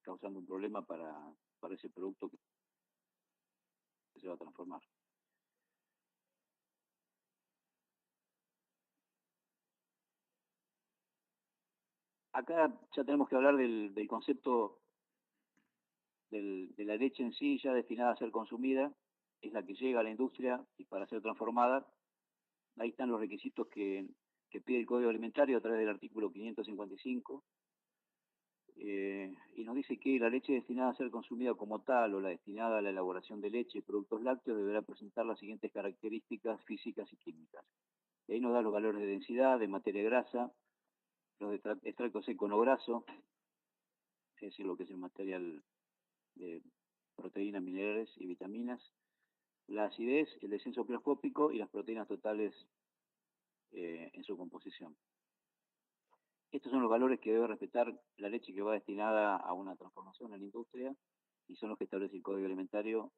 causando un problema para ese producto que se va a transformar. Acá ya tenemos que hablar del concepto de la leche en sí ya destinada a ser consumida, es la que llega a la industria y para ser transformada. Ahí están los requisitos que pide el Código Alimentario a través del artículo 555. Y nos dice que la leche destinada a ser consumida como tal o la destinada a la elaboración de leche y productos lácteos deberá presentar las siguientes características físicas y químicas. Y ahí nos da los valores de densidad, de materia grasa, los de extracto seco no graso, es decir, lo que es el material de proteínas, minerales y vitaminas, la acidez, el descenso microscópico y las proteínas totales en su composición. Estos son los valores que debe respetar la leche que va destinada a una transformación en la industria y son los que establece el Código Alimentario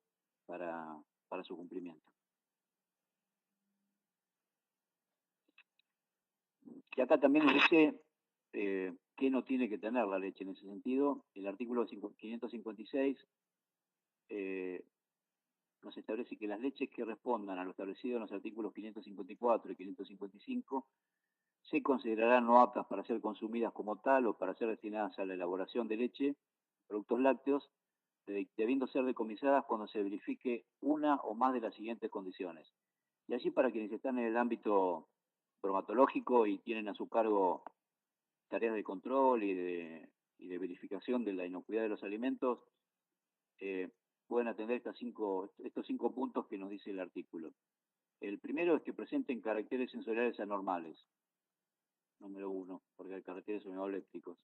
para su cumplimiento. Y acá también nos dice qué no tiene que tener la leche en ese sentido. El artículo 556 nos establece que las leches que respondan a lo establecido en los artículos 554 y 555 se considerarán no aptas para ser consumidas como tal o para ser destinadas a la elaboración de leche, productos lácteos, debiendo ser decomisadas cuando se verifique una o más de las siguientes condiciones. Y allí para quienes están en el ámbito bromatológico y tienen a su cargo tareas de control y de verificación de la inocuidad de los alimentos, pueden atender estos cinco puntos que nos dice el artículo. El primero es que presenten caracteres sensoriales anormales, número 1, porque hay caracteres organolépticos.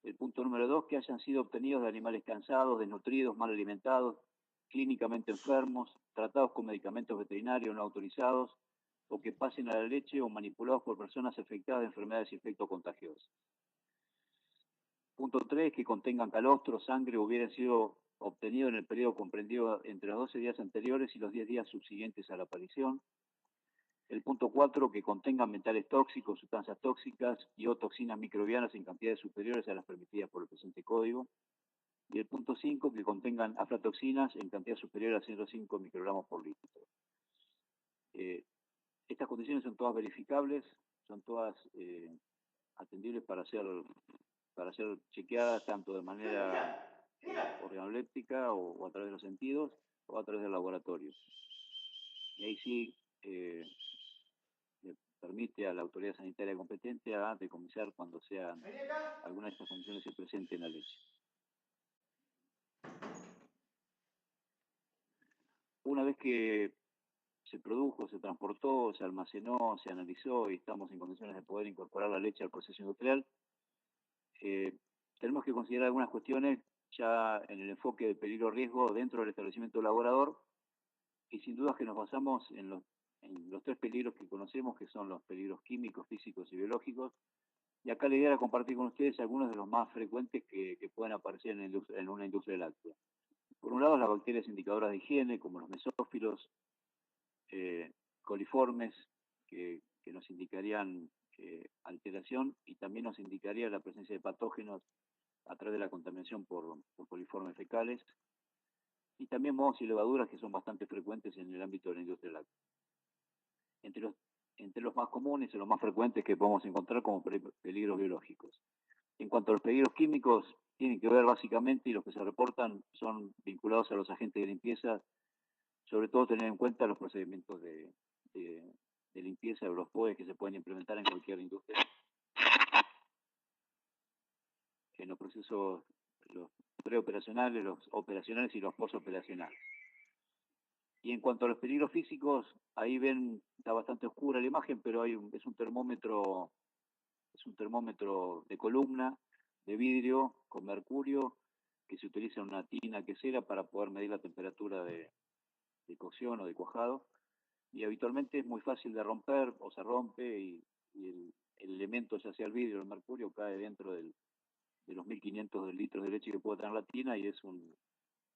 El punto número 2, que hayan sido obtenidos de animales cansados, desnutridos, mal alimentados, clínicamente enfermos, tratados con medicamentos veterinarios no autorizados, o que pasen a la leche o manipulados por personas afectadas de enfermedades infectocontagiosas. Punto 3, que contengan calostro, sangre o hubieran sido obtenidos en el periodo comprendido entre los 12 días anteriores y los 10 días subsiguientes a la aparición. El punto 4, que contengan metales tóxicos, sustancias tóxicas y o toxinas microbianas en cantidades superiores a las permitidas por el presente código. Y el punto 5, que contengan aflatoxinas en cantidad superior a 0,5 microgramos por litro. Estas condiciones son todas verificables, son todas atendibles para ser chequeadas tanto de manera organoléptica o a través de los sentidos o a través del laboratorio. Y ahí sí permite a la autoridad sanitaria competente a decomisar cuando sean alguna de estas condiciones se presente en la leche. Una vez que se produjo, se transportó, se almacenó, se analizó y estamos en condiciones de poder incorporar la leche al proceso industrial, tenemos que considerar algunas cuestiones ya en el enfoque de peligro-riesgo dentro del establecimiento elaborador y sin duda que nos basamos en los tres peligros que conocemos, que son los peligros químicos, físicos y biológicos. Y acá la idea era compartir con ustedes algunos de los más frecuentes que pueden aparecer en una industria láctea. Por un lado, las bacterias indicadoras de higiene, como los mesófilos, coliformes, que nos indicarían alteración y también nos indicaría la presencia de patógenos a través de la contaminación por coliformes fecales, y también mohos y levaduras que son bastante frecuentes en el ámbito de la industria láctea. Entre los más comunes y los más frecuentes que podemos encontrar como peligros biológicos. En cuanto a los peligros químicos, tienen que ver básicamente, y los que se reportan son vinculados a los agentes de limpieza, sobre todo tener en cuenta los procedimientos de limpieza de los POE que se pueden implementar en cualquier industria. En los procesos, los preoperacionales, los operacionales y los posoperacionales. Y en cuanto a los peligros físicos, ahí ven, está bastante oscura la imagen, pero es un termómetro de columna, de vidrio, con mercurio, que se utiliza en una tina quesera para poder medir la temperatura de cocción o de cuajado. Y habitualmente es muy fácil de romper o se rompe y el elemento, ya sea el vidrio o el mercurio, cae dentro de los 1500 litros de leche que puede tener la tina y es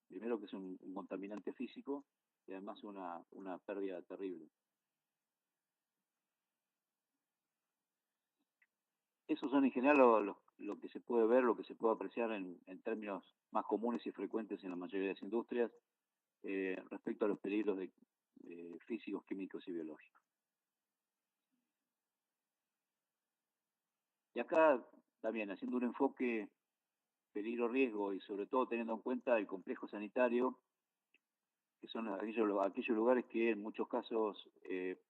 primero que es un contaminante físico y además una pérdida terrible. Esos son en general lo que se puede ver, lo que se puede apreciar en términos más comunes y frecuentes en la mayoría de las industrias respecto a los peligros físicos, químicos y biológicos. Y acá también haciendo un enfoque peligro-riesgo y sobre todo teniendo en cuenta el complejo sanitario, que son aquellos lugares que en muchos casos,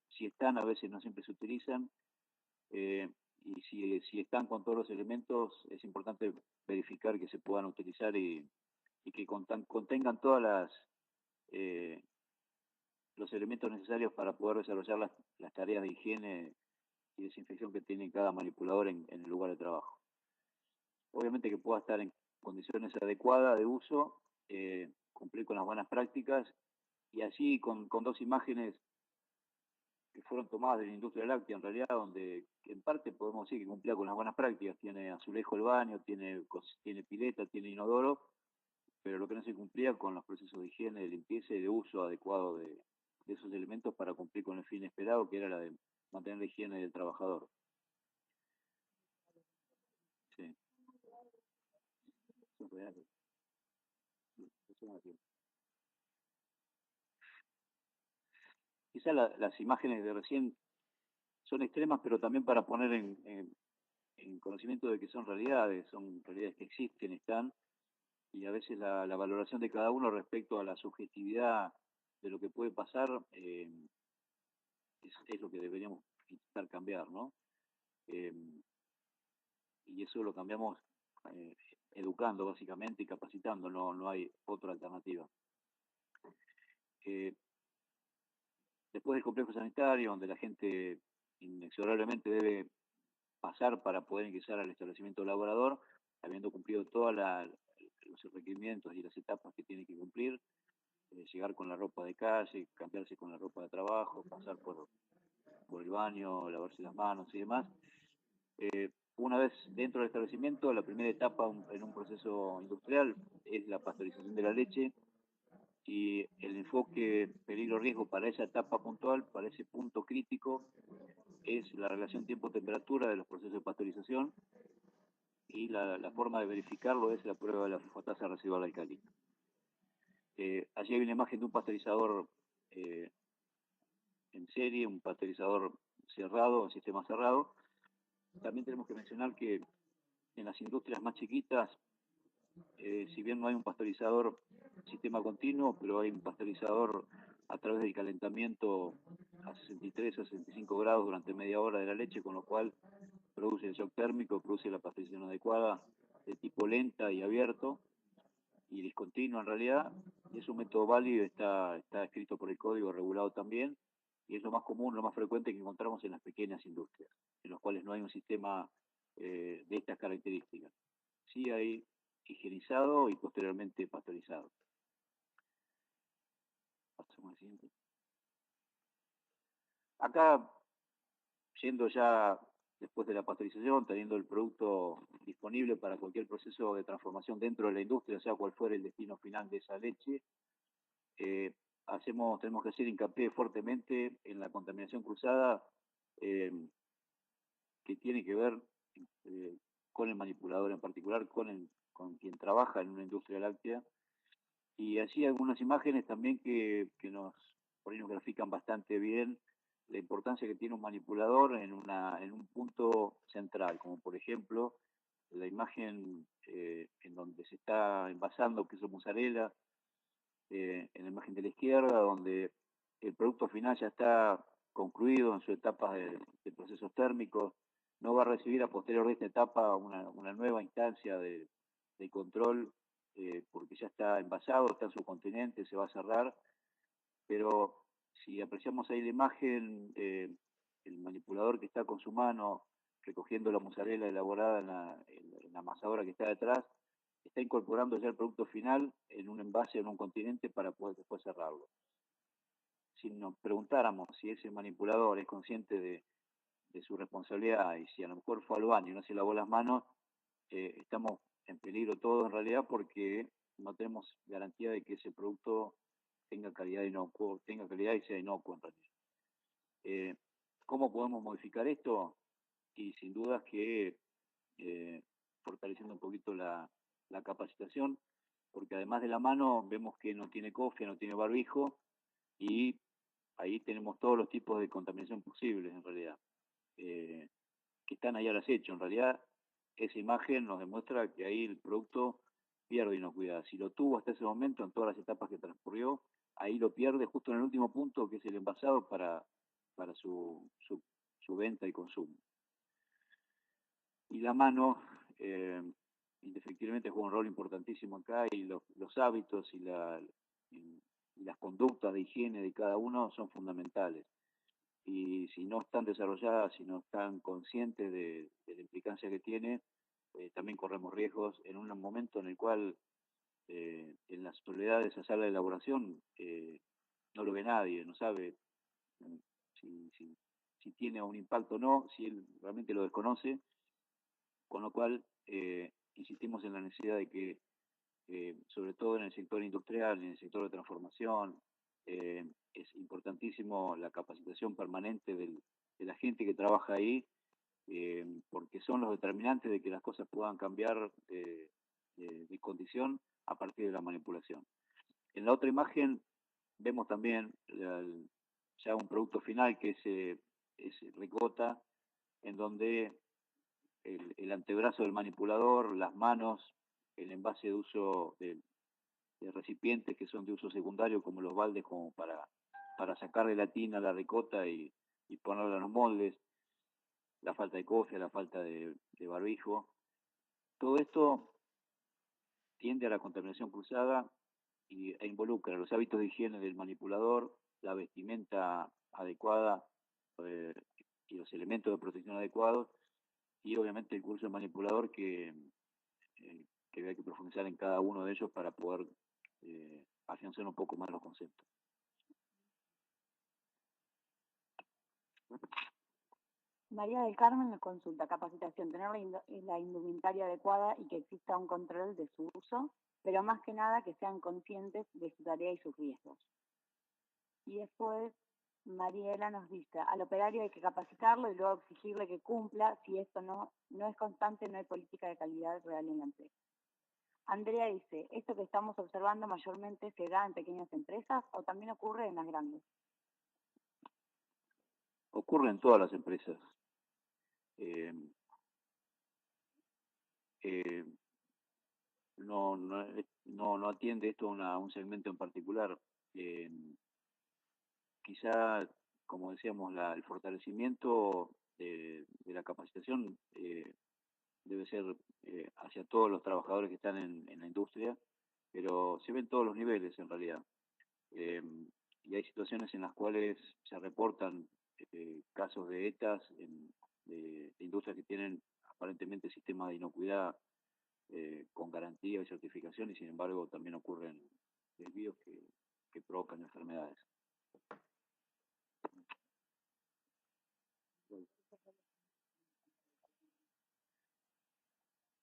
si están, a veces no siempre se utilizan, y si están con todos los elementos, es importante verificar que se puedan utilizar y que contengan todas los elementos necesarios para poder desarrollar las tareas de higiene y desinfección que tiene cada manipulador en el lugar de trabajo. Obviamente que pueda estar en condiciones adecuadas de uso, cumplir con las buenas prácticas, y así con dos imágenes que fueron tomadas de la industria láctea, en realidad, donde en parte podemos decir que cumplía con las buenas prácticas. Tiene azulejo el baño, tiene pileta, tiene inodoro, pero lo que no se cumplía con los procesos de higiene, de limpieza y de uso adecuado de esos elementos para cumplir con el fin esperado, que era la de mantener la higiene del trabajador. Sí. Eso es real. Quizás las imágenes de recién son extremas, pero también para poner en conocimiento de que son realidades que existen, están, y a veces la valoración de cada uno respecto a la subjetividad de lo que puede pasar, es lo que deberíamos intentar cambiar, ¿no? Y eso lo cambiamos educando básicamente y capacitando, no hay otra alternativa. Después del complejo sanitario, donde la gente inexorablemente debe pasar para poder ingresar al establecimiento laborador, habiendo cumplido todos los requerimientos y las etapas que tiene que cumplir, llegar con la ropa de calle, cambiarse con la ropa de trabajo, pasar por el baño, lavarse las manos y demás. Una vez dentro del establecimiento, la primera etapa en un proceso industrial es la pasteurización de la leche, y el enfoque peligro-riesgo para esa etapa puntual, para ese punto crítico, es la relación tiempo-temperatura de los procesos de pasteurización, y la forma de verificarlo es la prueba de la fosfatasa residual alcalina. Allí hay una imagen de un pasteurizador en serie, un pasteurizador cerrado, un sistema cerrado. También tenemos que mencionar que en las industrias más chiquitas, si bien no hay un pasteurizador sistema continuo, pero hay un pasteurizador a través del calentamiento a 63 a 65 grados durante media hora de la leche, con lo cual produce el shock térmico, produce la pasteurización adecuada, de tipo lenta y abierto, y discontinua en realidad, y es un método válido, está escrito por el código, regulado también, y es lo más común, lo más frecuente que encontramos en las pequeñas industrias, en los cuales no hay un sistema de estas características. Sí hay higienizado y posteriormente pasteurizado. Pasamos al siguiente. Acá, yendo ya después de la pasteurización, teniendo el producto disponible para cualquier proceso de transformación dentro de la industria, sea cual fuera el destino final de esa leche, tenemos que hacer hincapié fuertemente en la contaminación cruzada, que tiene que ver con el manipulador, en particular con quien trabaja en una industria láctea. Y así algunas imágenes también que por ahí nos grafican bastante bien la importancia que tiene un manipulador en un punto central, como por ejemplo la imagen en donde se está envasando queso mozzarella, en la imagen de la izquierda, donde el producto final ya está concluido en su etapa de procesos térmicos, no va a recibir a posterior de esta etapa una nueva instancia de control, porque ya está envasado, está en su continente, se va a cerrar, pero si apreciamos ahí la imagen, el manipulador que está con su mano recogiendo la mozzarella elaborada en la amasadora que está detrás, está incorporando ya el producto final en un envase, en un continente, para poder después cerrarlo. Si nos preguntáramos si ese manipulador es consciente de su responsabilidad y si a lo mejor fue al baño y no se lavó las manos, estamos en peligro todos en realidad, porque no tenemos garantía de que ese producto tenga calidad y sea inocuo en realidad. ¿Cómo podemos modificar esto? Y sin dudas que fortaleciendo un poquito la capacitación, porque además de la mano vemos que no tiene cofia, no tiene barbijo, y ahí tenemos todos los tipos de contaminación posibles en realidad, que están ahí al acecho. En realidad esa imagen nos demuestra que ahí el producto pierde inocuidad. Si lo tuvo hasta ese momento, en todas las etapas que transcurrió, ahí lo pierde justo en el último punto, que es el envasado para su venta y consumo. Y la mano, indefectiblemente, juega un rol importantísimo acá, y los hábitos y las conductas de higiene de cada uno son fundamentales. Y si no están desarrolladas, si no están conscientes de la implicancia que tiene, también corremos riesgos en un momento en el cual en la soledad de esa sala de elaboración no lo ve nadie, no sabe si, si, si tiene un impacto o no, si él realmente lo desconoce, con lo cual insistimos en la necesidad de que, sobre todo en el sector industrial, en el sector de transformación, es importantísimo la capacitación permanente de la gente que trabaja ahí, porque son los determinantes de que las cosas puedan cambiar de condición a partir de la manipulación. En la otra imagen vemos también ya un producto final que es ricota, en donde el antebrazo del manipulador, las manos, el envase de uso de recipientes que son de uso secundario, como los baldes, como para sacarle la tina a la ricota y ponerla en los moldes, la falta de cofia, la falta de barbijo. Todo esto tiende a la contaminación cruzada e involucra los hábitos de higiene del manipulador, la vestimenta adecuada eh, y los elementos de protección adecuados, y obviamente el curso del manipulador que hay que profundizar en cada uno de ellos para poder afianzar un poco más los conceptos. María del Carmen nos consulta: capacitación, tener la indumentaria adecuada y que exista un control de su uso, pero más que nada que sean conscientes de su tarea y sus riesgos. Y después Mariela nos dice: al operario hay que capacitarlo y luego exigirle que cumpla. Si esto no es constante, no hay política de calidad real en la empresa. Andrea dice: ¿esto que estamos observando mayormente se da en pequeñas empresas o también ocurre en las grandes? Ocurre en todas las empresas. Eh, eh, no atiende esto a un segmento en particular. Quizá, como decíamos, el fortalecimiento de la capacitación debe ser hacia todos los trabajadores que están en la industria, pero se ven todos los niveles en realidad. Eh, y hay situaciones en las cuales se reportan casos de ETAs de industrias que tienen aparentemente sistemas de inocuidad con garantía y certificación, y sin embargo también ocurren desvíos que provocan enfermedades.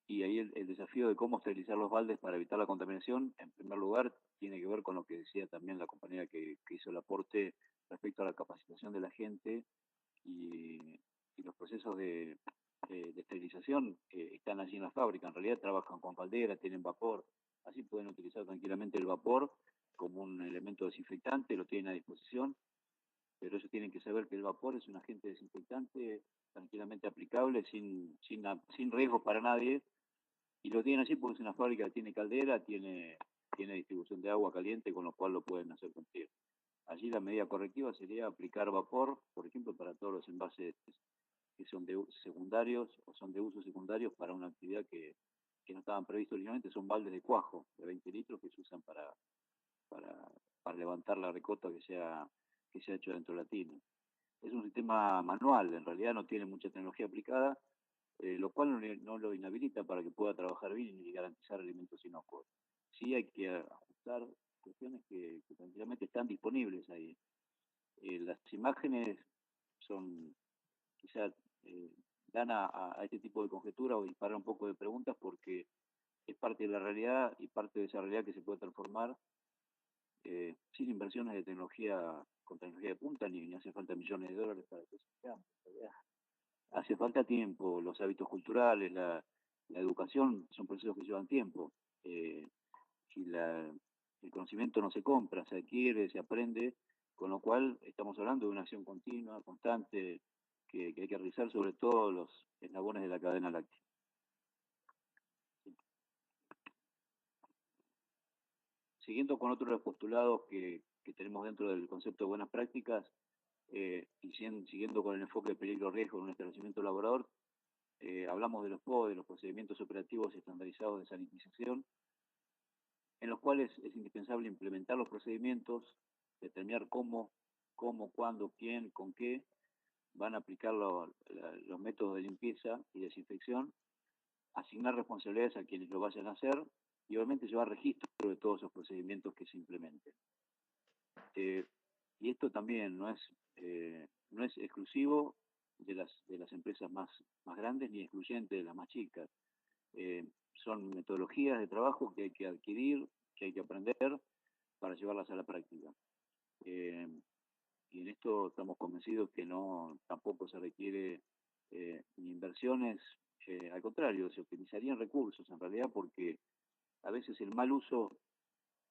Y ahí el desafío de cómo esterilizar los baldes para evitar la contaminación, en primer lugar, tiene que ver con lo que decía también la compañera que hizo el aporte respecto a la capacitación de la gente y los procesos de esterilización están allí en la fábrica. En realidad trabajan con caldera, tienen vapor, así pueden utilizar tranquilamente el vapor como un elemento desinfectante, lo tienen a disposición, pero ellos tienen que saber que el vapor es un agente desinfectante tranquilamente aplicable, sin riesgo para nadie, y lo tienen así porque es una fábrica que tiene caldera, tiene distribución de agua caliente, con lo cual lo pueden hacer cumplir. Allí la medida correctiva sería aplicar vapor, por ejemplo, para todos los envases que son de secundarios o son de uso secundarios para una actividad que no estaban previstos originalmente. Son baldes de cuajo de 20 litros que se usan para levantar la ricota que se ha hecho dentro de la tina. Es un sistema manual, en realidad no tiene mucha tecnología aplicada, lo cual no lo inhabilita para que pueda trabajar bien y garantizar alimentos inocuos. Sí hay que ajustar cuestiones que tranquilamente están disponibles ahí. Las imágenes son, quizás, dan a este tipo de conjeturas o disparar un poco de preguntas, porque es parte de la realidad y parte de esa realidad que se puede transformar sin inversiones de tecnología, con tecnología de punta, ni hace falta millones de dólares para que eso se cambie. Hace falta tiempo, los hábitos culturales, la educación son procesos que llevan tiempo. Si el conocimiento no se compra, se adquiere, se aprende, con lo cual estamos hablando de una acción continua, constante, que hay que realizar sobre todo los eslabones de la cadena láctea. Siguiendo con otro de los postulados que tenemos dentro del concepto de buenas prácticas, siguiendo con el enfoque de peligro-riesgo en un establecimiento laborador, hablamos de los POE, de los procedimientos operativos estandarizados de sanitización, en los cuales es indispensable implementar los procedimientos, determinar cómo, cuándo, quién, con qué van a aplicar los métodos de limpieza y desinfección, asignar responsabilidades a quienes lo vayan a hacer y obviamente llevar registro de todos esos procedimientos que se implementen. Y esto también no es exclusivo de las empresas más grandes ni excluyente de las más chicas. Son metodologías de trabajo que hay que adquirir, que hay que aprender para llevarlas a la práctica. Y en esto estamos convencidos que tampoco se requiere ni inversiones, al contrario, se optimizarían recursos en realidad, porque a veces el mal uso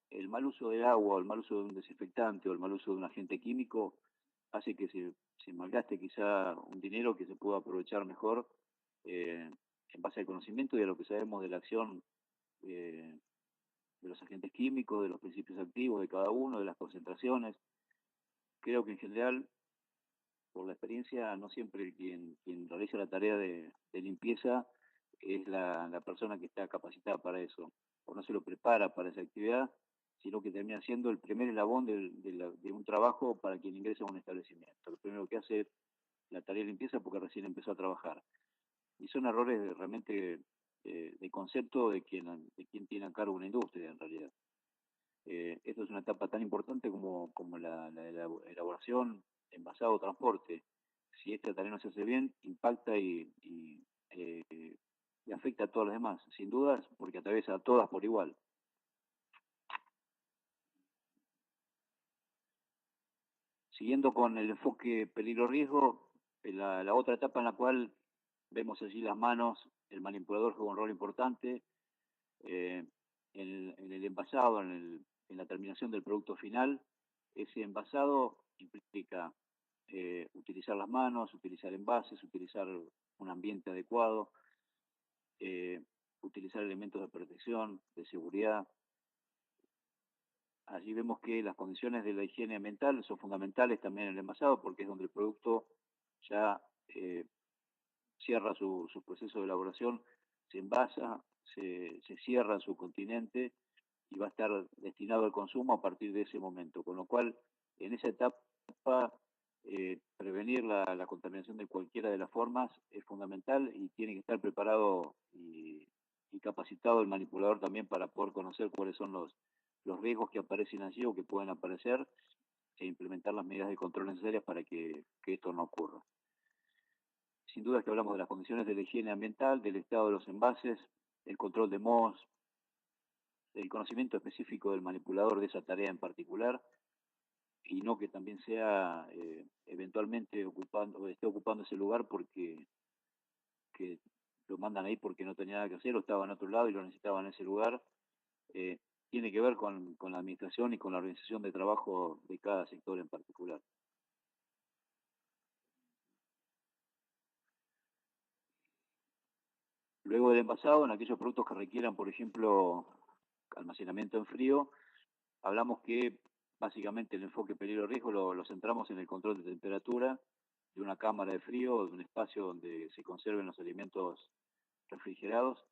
del agua, o el mal uso de un desinfectante, o el mal uso de un agente químico hace que se malgaste quizá un dinero que se pueda aprovechar mejor en base al conocimiento y a lo que sabemos de la acción de los agentes químicos, de los principios activos de cada uno, de las concentraciones. Creo que en general, por la experiencia, no siempre quien realiza la tarea de limpieza es la persona que está capacitada para eso, o no se lo prepara para esa actividad, sino que termina siendo el primer eslabón de un trabajo para quien ingresa a un establecimiento. Lo primero que hace es la tarea de limpieza porque recién empezó a trabajar. Y son errores realmente de concepto de quien tiene a cargo una industria, en realidad. Esto es una etapa tan importante como la elaboración, envasado, transporte. Si esta tarea no se hace bien, impacta y afecta a todas las demás, sin dudas, porque atraviesa a todas por igual. Siguiendo con el enfoque peligro-riesgo, la otra etapa en la cual vemos allí las manos, el manipulador juega un rol importante en el envasado, en la terminación del producto final. Ese envasado implica utilizar las manos, utilizar envases, utilizar un ambiente adecuado, utilizar elementos de protección, de seguridad. Allí vemos que las condiciones de la higiene ambiental son fundamentales también en el envasado, porque es donde el producto ya cierra su proceso de elaboración, se envasa, se cierra su continente y va a estar destinado al consumo a partir de ese momento. Con lo cual, en esa etapa, prevenir la contaminación de cualquiera de las formas es fundamental y tiene que estar preparado y capacitado el manipulador también para poder conocer cuáles son los riesgos que aparecen allí o que pueden aparecer e implementar las medidas de control necesarias para que esto no ocurra. Sin duda que hablamos de las condiciones de la higiene ambiental, del estado de los envases, el control de mohos, el conocimiento específico del manipulador de esa tarea en particular, y no que también sea eventualmente esté ocupando ese lugar porque que lo mandan ahí porque no tenía nada que hacer o estaba en otro lado y lo necesitaba en ese lugar. Tiene que ver con la administración y con la organización de trabajo de cada sector en particular. Luego del envasado, en aquellos productos que requieran, por ejemplo, almacenamiento en frío, hablamos que básicamente el enfoque peligro-riesgo lo centramos en el control de temperatura de una cámara de frío, de un espacio donde se conserven los alimentos refrigerados,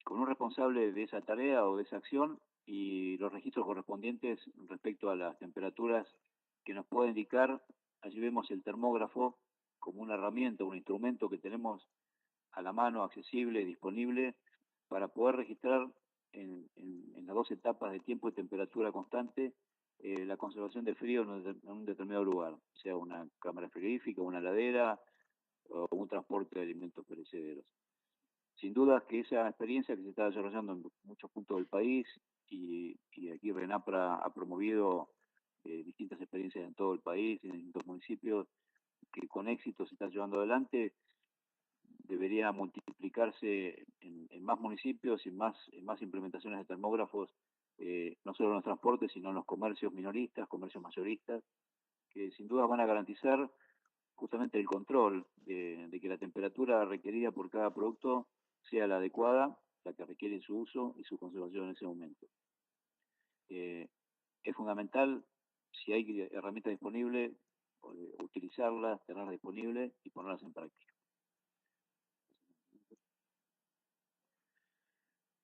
con un responsable de esa tarea o de esa acción y los registros correspondientes respecto a las temperaturas que nos puede indicar. Allí vemos el termógrafo como una herramienta, un instrumento que tenemos a la mano, accesible, disponible, para poder registrar en las dos etapas de tiempo y temperatura constante la conservación de frío en un determinado lugar, sea una cámara frigorífica, una heladera o un transporte de alimentos perecederos. Sin duda que esa experiencia que se está desarrollando en muchos puntos del país y aquí RENAPRA ha promovido distintas experiencias en todo el país, en distintos municipios, que con éxito se están llevando adelante, debería multiplicarse en más municipios y en más implementaciones de termógrafos, no solo en los transportes, sino en los comercios minoristas, comercios mayoristas, que sin duda van a garantizar justamente el control de que la temperatura requerida por cada producto sea la adecuada, la que requiere su uso y su conservación en ese momento. es fundamental, si hay herramientas disponibles, utilizarlas, tenerlas disponibles y ponerlas en práctica.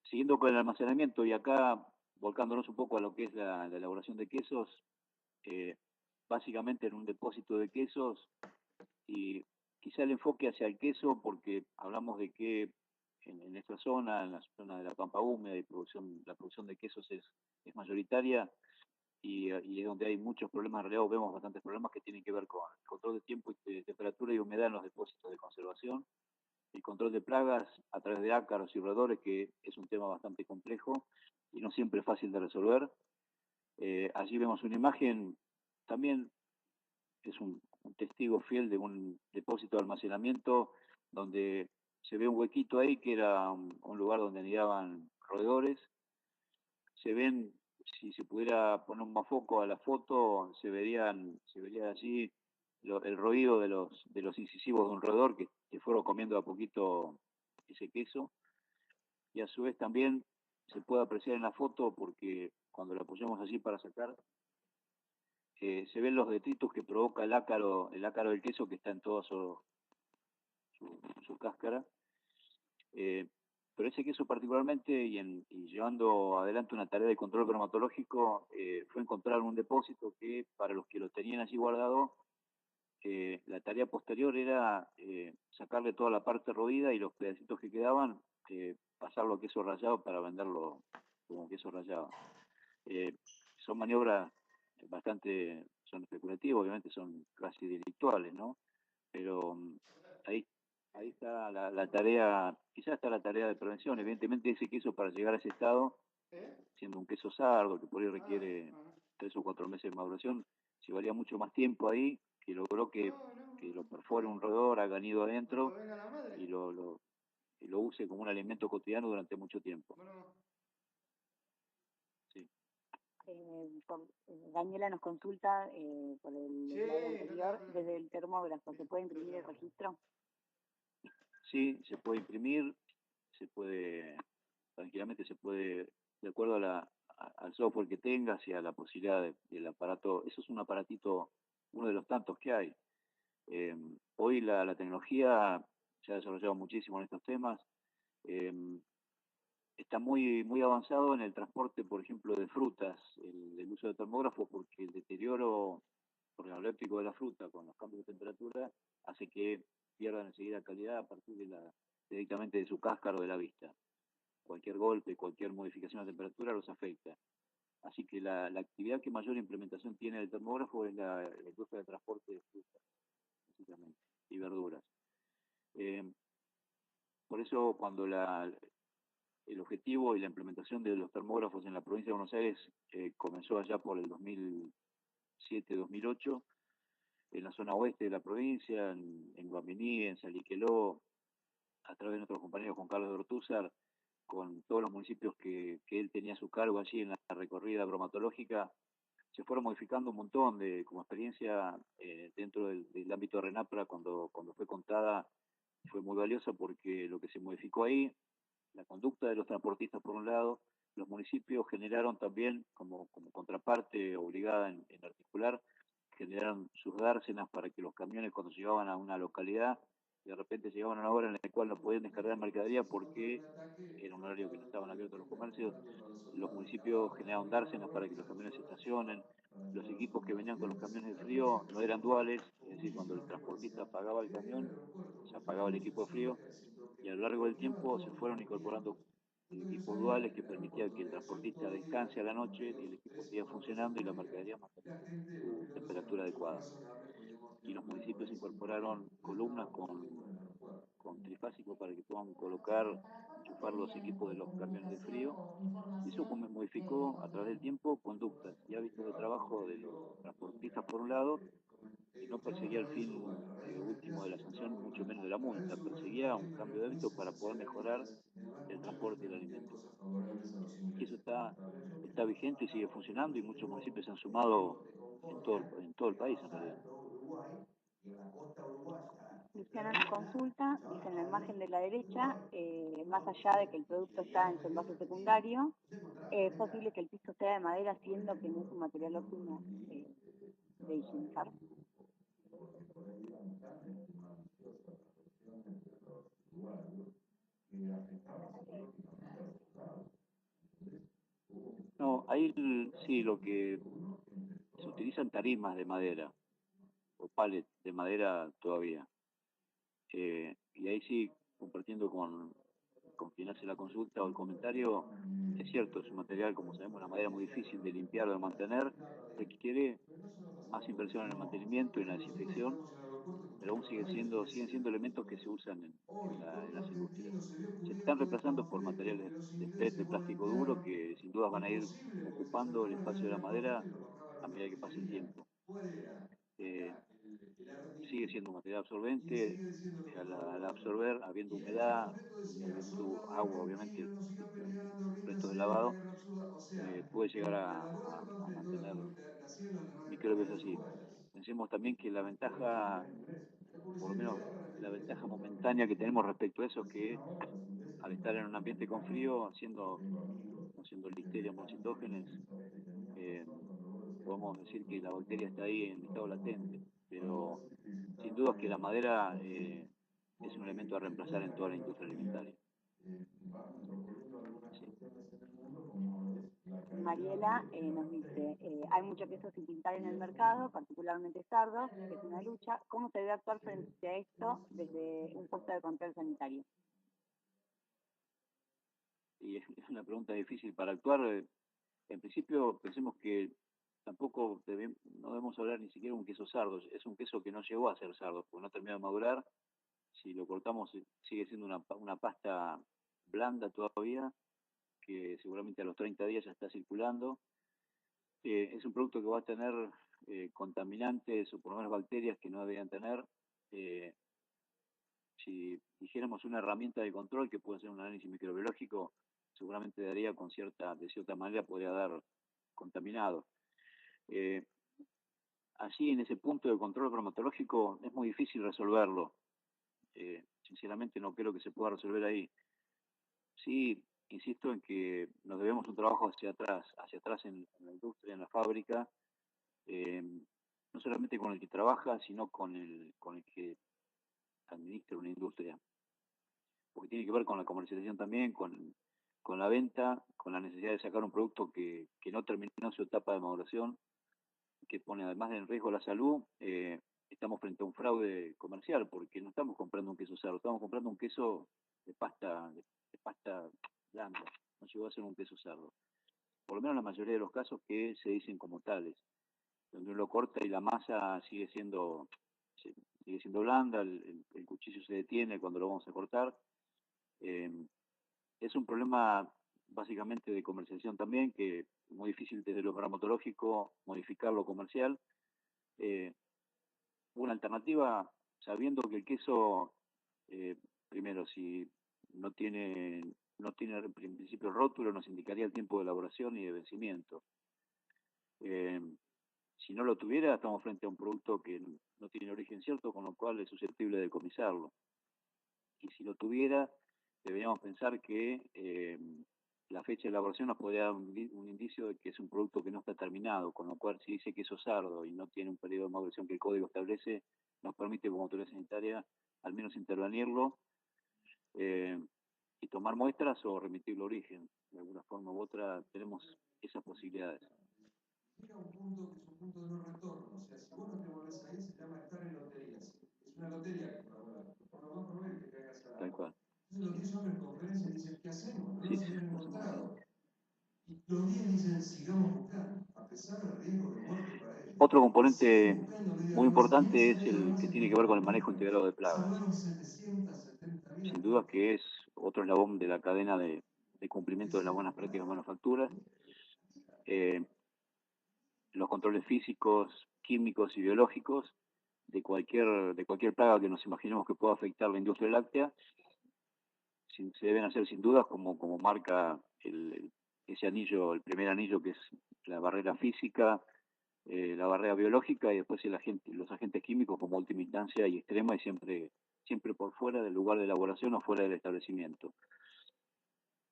Siguiendo con el almacenamiento y acá volcándonos un poco a lo que es la elaboración de quesos, básicamente en un depósito de quesos, y quizá el enfoque hacia el queso porque hablamos de que en esta zona, en la zona de la Pampa Húmeda, la producción de quesos es mayoritaria y es donde hay muchos problemas, en realidad vemos bastantes problemas que tienen que ver con el control de tiempo y de temperatura y humedad en los depósitos de conservación, el control de plagas a través de ácaros y roedores, que es un tema bastante complejo y no siempre es fácil de resolver. Allí vemos una imagen, también es un testigo fiel de un depósito de almacenamiento donde se ve un huequito ahí que era un lugar donde anidaban roedores. Se ven, si se pudiera poner más foco a la foto, se vería allí el roído de los incisivos de un roedor que fueron comiendo a poquito ese queso. Y a su vez también se puede apreciar en la foto porque cuando la apoyamos allí para sacar, se ven los detritos que provoca el ácaro del queso que está en toda su cáscara. Pero ese queso particularmente, y llevando adelante una tarea de control bromatológico, fue encontrar un depósito que para los que lo tenían allí guardado, la tarea posterior era sacarle toda la parte roída y los pedacitos que quedaban, pasarlo a queso rallado para venderlo como queso rallado. Son maniobras son especulativas, obviamente son casi delictuales, ¿no? Pero ahí, ahí está la tarea, quizás está la tarea de prevención. Evidentemente ese queso para llegar a ese estado, siendo un queso sardo que por ahí requiere 3 o 4 meses de maduración, llevaría mucho más tiempo ahí, que logró que lo perfore un roedor, haga nido adentro Cuando venga la madre. y y lo use como un alimento cotidiano durante mucho tiempo. Bueno, Sí. Daniela nos consulta por el sí, slide no te anterior, hagas desde el termógrafo, ¿se puede Yo imprimir el trabajo. registro? Sí, se puede imprimir, se puede, tranquilamente se puede, de acuerdo al software que tengas y a la posibilidad del aparato. Eso es un aparatito, uno de los tantos que hay. Eh, Hoy la tecnología se ha desarrollado muchísimo en estos temas. Eh, Está muy avanzado en el transporte, por ejemplo, de frutas, el uso de termógrafos, porque el deterioro organoléptico de la fruta con los cambios de temperatura hace que pierdan enseguida calidad a partir directamente de su cáscara o de la vista. Cualquier golpe, cualquier modificación de temperatura los afecta. Así que la actividad que mayor implementación tiene el termógrafo es la industria de transporte de frutas, básicamente, y verduras. Eh, por eso cuando el objetivo y la implementación de los termógrafos en la provincia de Buenos Aires comenzó allá por el 2007-2008, en la zona oeste de la provincia, en Guaminí, en Saliqueló, a través de nuestros compañeros Juan Carlos de Ortúzar, con todos los municipios que él tenía a su cargo allí en la recorrida bromatológica, se fueron modificando un montón como experiencia dentro del ámbito de RENAPRA cuando fue contada, fue muy valiosa porque lo que se modificó ahí, la conducta de los transportistas por un lado, los municipios generaron también como contraparte obligada en articular, generaron sus dársenas para que los camiones cuando llegaban a una localidad, de repente llegaban a una hora en la cual no podían descargar mercadería si se contra un porque ataque, era un horario que no estaban abiertos los comercios. tanto para Los sobrevivir municipios generaron dársenas para que los camiones se situación, estacionen. para Los llevar equipos sus que venían con los donaciones. camiones de La verdad frío siempre no eran somos duales, es decir, cuando el muchísima transportista frecuencia. apagaba el Y en camión, el aeropuerto, se como apagaba el tenemos equipo esa de frío zona y a lo recíproca largo del privilegiada, tiempo se todos nos fueron vamos incorporando guiando. Entonces equipos hoy duales que el permitían aeropuerto que el debe ser transportista todos los días descanse a la noche y el recorridos equipo 13 o siga 14 funcionando y la horas. mercadería La mantenga gente, los su pilotos temperatura son muy adecuada. razonables porque hemos Y los viajado por municipios ahí 5 años. incorporaron He columnas estado mucho tiempo en el aeropuerto. con trifásico para que puedan colocar, enchufar los equipos de los camiones de frío. Y eso modificó a través del tiempo conductas y hábitos de trabajo de los transportistas por un lado, y no perseguía el fin último de la sanción, mucho menos de la multa, perseguía un cambio de hábito para poder mejorar En el Banco el Nación transporte y el también hay alimento. cosas favorables a los Y eso ingresos. Yo está opino vigente y sigue igual. funcionando y muchos Tengo municipios se han sumado vehículos de confort en todo el que país en realidad. abarcan todo Uruguay y en la costa uruguaya Luciana nos termina consulta, dice en la Chaval, imagen de la derecha, Uruguay. más Uno, no allá de sé, que el producto leía está en por su ahí envase otro artículo. secundario, Usted encontraba Es posible que el piso sea de madera, siendo que no es un material óptimo de higienizar. No, sí, lo que se utilizan tarimas de madera o palets de madera todavía. Y ahí sí, compartiendo con quien hace la consulta o el comentario, es cierto, es un material, como sabemos, una madera muy difícil de limpiar o de mantener, requiere más inversión en el mantenimiento y en la desinfección, pero aún siguen siendo elementos que se usan en las industrias. Se están reemplazando por materiales de PET, de plástico duro, que sin duda van a ir ocupando el espacio de la madera a medida que pase el tiempo. Eh, Sigue siendo un material absorbente, al absorber, habiendo humedad y habiendo agua, obviamente, restos de lavado, puede llegar a mantener microbios así. Pensemos también que la ventaja, por lo menos la ventaja momentánea que tenemos respecto a eso, es que al estar en un ambiente con frío, no siendo listeria o monocytógenes, eh, podemos decir que la bacteria está ahí en estado latente, pero sin duda es que la madera es un elemento a reemplazar en toda la industria alimentaria. Sí. Mariela nos dice, hay mucho queso sin pintar en el mercado, particularmente sardo, que es una lucha. ¿Cómo se debe actuar frente a esto desde un puesto de control sanitario? Y es una pregunta difícil para actuar. En principio, pensemos que tampoco no debemos hablar ni siquiera de un queso sardo. Es un queso que no llegó a ser sardo, porque no terminó de madurar. Si lo cortamos, sigue siendo una pasta blanda todavía, que seguramente a los 30 días ya está circulando. Es un producto que va a tener contaminantes o por lo menos bacterias que no deberían tener. Si dijéramos una herramienta de control que puede ser un análisis microbiológico, seguramente daría de cierta manera podría dar contaminado. Así en ese punto de control bromatológico es muy difícil resolverlo. Sinceramente no creo que se pueda resolver ahí. Sí, insisto en que nos debemos un trabajo hacia atrás en la industria, en la fábrica, no solamente con el que trabaja, sino con el que administra una industria, porque tiene que ver con la comercialización también, con la venta, con la necesidad de sacar un producto que no terminó su etapa de maduración, que pone además en riesgo la salud. Estamos frente a un fraude comercial, porque no estamos comprando un queso cerdo, estamos comprando un queso de pasta blanda, no llegó a ser un queso cerdo. Por lo menos la mayoría de los casos que se dicen como tales, donde uno lo corta y la masa sigue siendo blanda, el cuchillo se detiene cuando lo vamos a cortar. Es un problema básicamente de comercialización también, que es muy difícil desde lo gramatológico modificar lo comercial. Una alternativa, sabiendo que el queso, primero, si no tiene en principio el rótulo, nos indicaría el tiempo de elaboración y de vencimiento. Si no lo tuviera, estamos frente a un producto que no tiene origen cierto, con lo cual es susceptible de decomisarlo. Y si lo tuviera, deberíamos pensar que la fecha de elaboración nos podría dar un indicio de que es un producto que no está terminado, con lo cual si dice queso sardo y no tiene un periodo de maduración que el código establece, nos permite como autoridad sanitaria al menos intervenirlo y tomar muestras o remitirlo a origen. De alguna forma u otra tenemos esas posibilidades. Llega un punto que es un punto de no retorno, o sea, si vos no te volvés ahí, se llama estar en lotería. Es una lotería que por lo más probable que caigas a... Tal cual. Entonces los 10 hombres en conferencia dicen, ¿qué hacemos? No Sí, los habían encontrado. Y los 10 dicen, sigamos buscando, a pesar del riesgo de muerte para ellos. Otro Siguen componente buscando medio muy de mes, y en importante ese es medio el mes que y tiene que ver con el pico, manejo integrado de plagas. salvaron 770 Sin vidas. duda que es otro eslabón de la cadena de cumplimiento de las buenas prácticas de manufacturas. Los controles físicos, químicos y biológicos de cualquier plaga que nos imaginemos que pueda afectar la industria láctea, se deben hacer sin dudas como marca ese anillo, el primer anillo que es la barrera física, la barrera biológica y después los agentes químicos como última instancia y extrema y siempre por fuera del lugar de elaboración o fuera del establecimiento.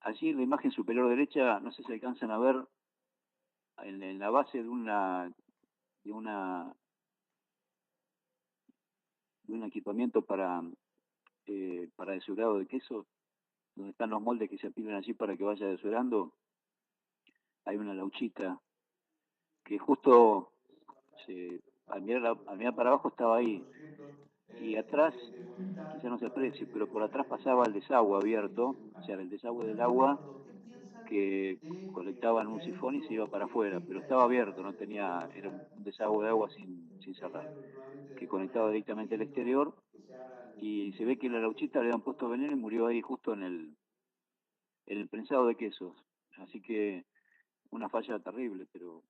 allí en la imagen superior derecha, no sé si alcanzan a ver, en la base de de una de un equipamiento para deshebrado de queso, donde están los moldes que se apilan allí para que vaya deshebrando, hay una lauchita que justo al mirar para abajo estaba ahí. Y atrás, quizá no se aprecie, pero por atrás pasaba el desagüe abierto, o sea, el desagüe del agua que colectaba en un sifón y se iba para afuera, pero estaba abierto, no tenía, era un desagüe de agua sin cerrar, que conectaba directamente al exterior, y se ve que la lauchita le habían puesto veneno y murió ahí justo en el prensado de quesos. Así que una falla terrible, pero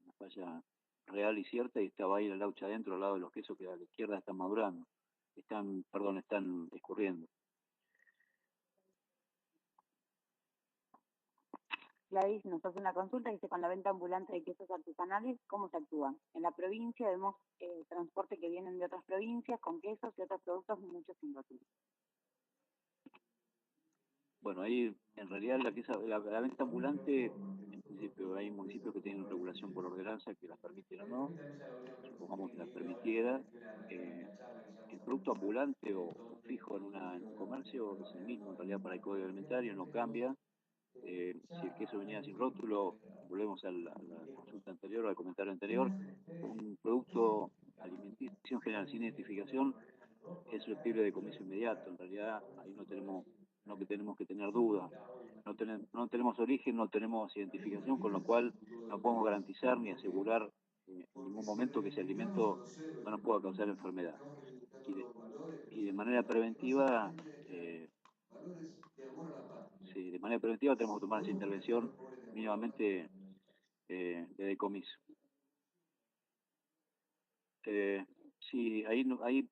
una falla real y cierta, y estaba ahí la laucha adentro al lado de los quesos que a la izquierda están madurando, están escurriendo. Gladys nos hace una consulta, dice, con la venta ambulante de quesos artesanales, ¿cómo se actúa? En la provincia vemos transporte que vienen de otras provincias con quesos y otros productos muchos sin rótulo. Bueno, ahí en realidad la venta ambulante, en principio hay municipios que tienen regulación por ordenanza que las permiten o no, supongamos que las permitiera. El producto ambulante o fijo en un comercio es el mismo en realidad para el código alimentario, no cambia. Si el queso venía sin rótulo, volvemos a la consulta anterior, al comentario anterior, un producto alimenticio en general sin identificación es susceptible de comercio inmediato. En realidad ahí no que tenemos que tener dudas. No tenemos origen, no tenemos identificación, con lo cual no podemos garantizar ni asegurar en ningún momento que ese alimento no nos pueda causar enfermedad. Y y de manera preventiva, sí, de manera preventiva tenemos que tomar esa intervención mínimamente de decomiso. Sí, ahí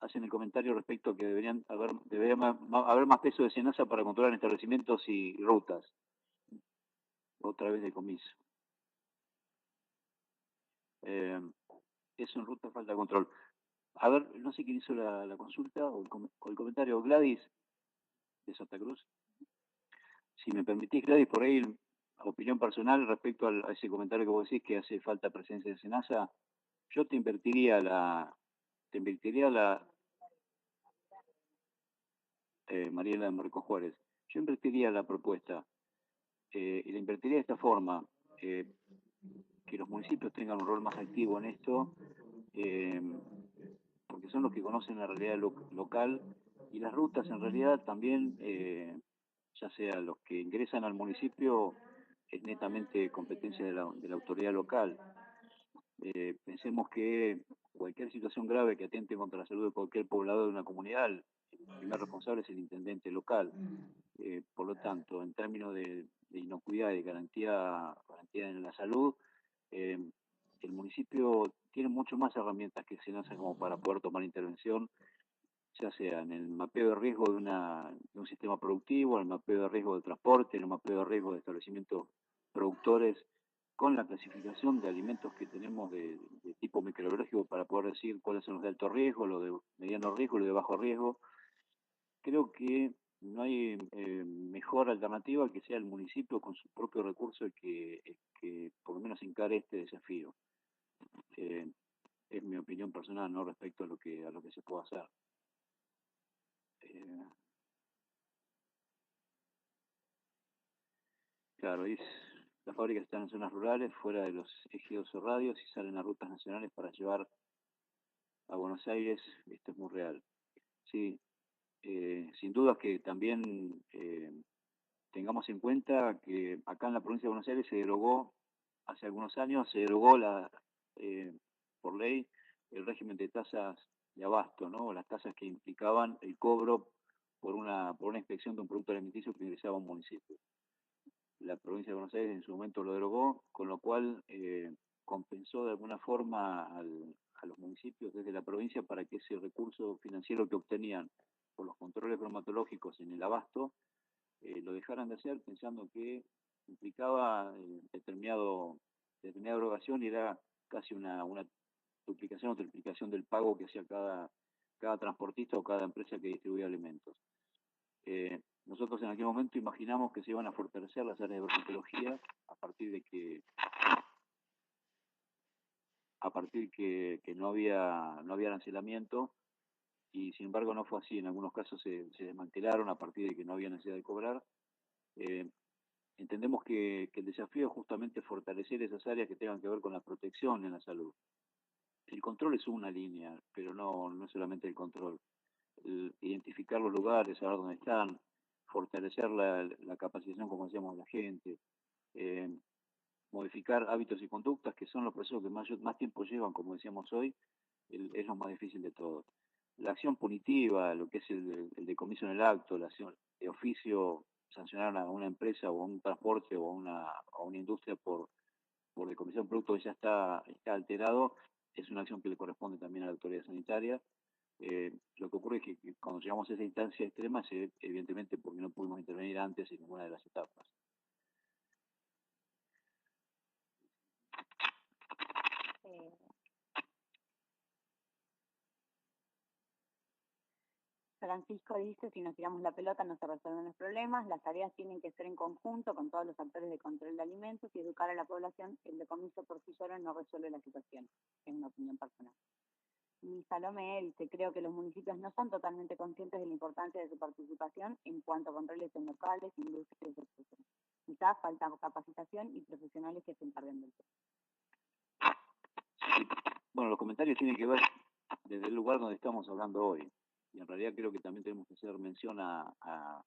hacen el comentario respecto a que debería haber más peso de SENASA para controlar establecimientos y rutas. Otra vez decomiso. Eso en ruta falta control. A ver, no sé quién hizo la consulta o el comentario, Gladys de Santa Cruz. Si me permitís, Gladys, por ahí, opinión personal respecto a ese comentario que vos decís que hace falta presencia de SENASA, yo te invertiría Mariela de Marco Juárez, yo invertiría la propuesta, y la invertiría de esta forma, que los municipios tengan un rol más activo en esto, porque son los que conocen la realidad local, y las rutas en realidad también, ya sea los que ingresan al municipio, es netamente competencia de la autoridad local. Pensemos que cualquier situación grave que atente contra la salud de cualquier poblador de una comunidad, el primer responsable es el intendente local. Por lo tanto, en términos de inocuidad y de garantía en la salud, eh, el municipio tiene mucho más herramientas que SENASA como para poder tomar intervención, ya sea en el mapeo de riesgo de un sistema productivo, en el mapeo de riesgo de transporte, en el mapeo de riesgo de establecimientos productores, con la clasificación de alimentos que tenemos de tipo microbiológico para poder decir cuáles son los de alto riesgo, los de mediano riesgo, los de bajo riesgo. Creo que no hay mejor alternativa que sea el municipio con su propio recurso que por lo menos encare este desafío. Es mi opinión personal, no respecto a lo que se puede hacer. Claro, las fábricas están en zonas rurales, fuera de los ejidos o radios, y salen a rutas nacionales para llevar a Buenos Aires. Esto es muy real. Sí, sin duda que también tengamos en cuenta que acá en la provincia de Buenos Aires se derogó, hace algunos años, por ley, el régimen de tasas de abasto, ¿no? Las tasas que implicaban el cobro por una inspección de un producto alimenticio que ingresaba a un municipio. La provincia de Buenos Aires en su momento lo derogó, con lo cual compensó de alguna forma a los municipios desde la provincia para que ese recurso financiero que obtenían por los controles bromatológicos en el abasto lo dejaran de hacer, pensando que implicaba determinada erogación, y era casi una duplicación o triplicación del pago que hacía cada transportista o cada empresa que distribuía alimentos. Nosotros en aquel momento imaginamos que se iban a fortalecer las áreas de verticología a partir de que no había arancelamiento, y sin embargo no fue así. En algunos casos se desmantelaron a partir de que no había necesidad de cobrar. Entendemos que el desafío es justamente fortalecer esas áreas que tengan que ver con la protección en la salud. El control es una línea, pero no es solamente el control. Identificar los lugares, saber dónde están, fortalecer la capacitación, como decíamos, de la gente, modificar hábitos y conductas, que son los procesos que más tiempo llevan, como decíamos hoy, es lo más difícil de todo. La acción punitiva, lo que es el decomiso en el acto, la acción de oficio, sancionar a una empresa o a un transporte o a una industria por decomisar un producto que ya está alterado, es una acción que le corresponde también a la autoridad sanitaria. Lo que ocurre es que cuando llegamos a esa instancia extrema es evidentemente porque no pudimos intervenir antes en ninguna de las etapas. Francisco dice, si nos tiramos la pelota no se resuelven los problemas, las tareas tienen que ser en conjunto con todos los actores de control de alimentos y educar a la población. El decomiso por sí solo no resuelve la situación, es una opinión personal. Y Salomé dice, creo que los municipios no son totalmente conscientes de la importancia de su participación en cuanto a controles en locales, industrias, etc. Quizás falta capacitación y profesionales que se encarguen del tema. Bueno, los comentarios tienen que ver desde el lugar donde estamos hablando hoy. Y en realidad creo que también tenemos que hacer mención a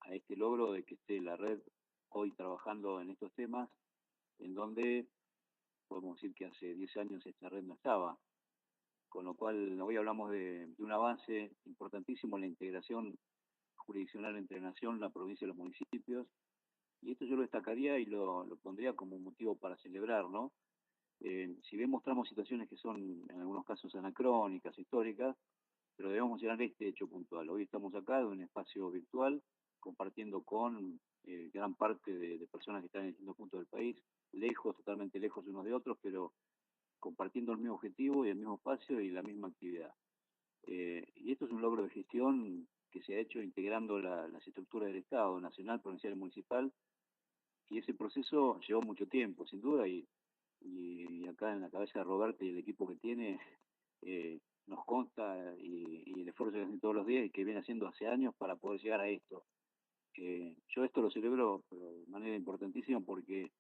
este logro de que esté la red hoy trabajando en estos temas, en donde podemos decir que hace 10 años esta red no estaba. Con lo cual hoy hablamos de un avance importantísimo en la integración jurisdiccional entre la nación, la provincia y los municipios. Y esto yo lo destacaría y lo pondría como un motivo para celebrar, ¿no? Si bien mostramos situaciones que son en algunos casos anacrónicas, históricas, pero debemos mencionar este hecho puntual. Hoy estamos acá en un espacio virtual, compartiendo con gran parte de personas que están en distintos puntos del país, lejos, totalmente lejos unos de otros, pero compartiendo el mismo objetivo y el mismo espacio y la misma actividad. Y esto es un logro de gestión que se ha hecho integrando las estructuras del Estado, nacional, provincial y municipal, y ese proceso llevó mucho tiempo, sin duda, y acá en la cabeza de Roberto y el equipo que tiene, nos consta y el esfuerzo que hacen todos los días y que viene haciendo hace años para poder llegar a esto. Yo esto lo celebro de manera importantísima porque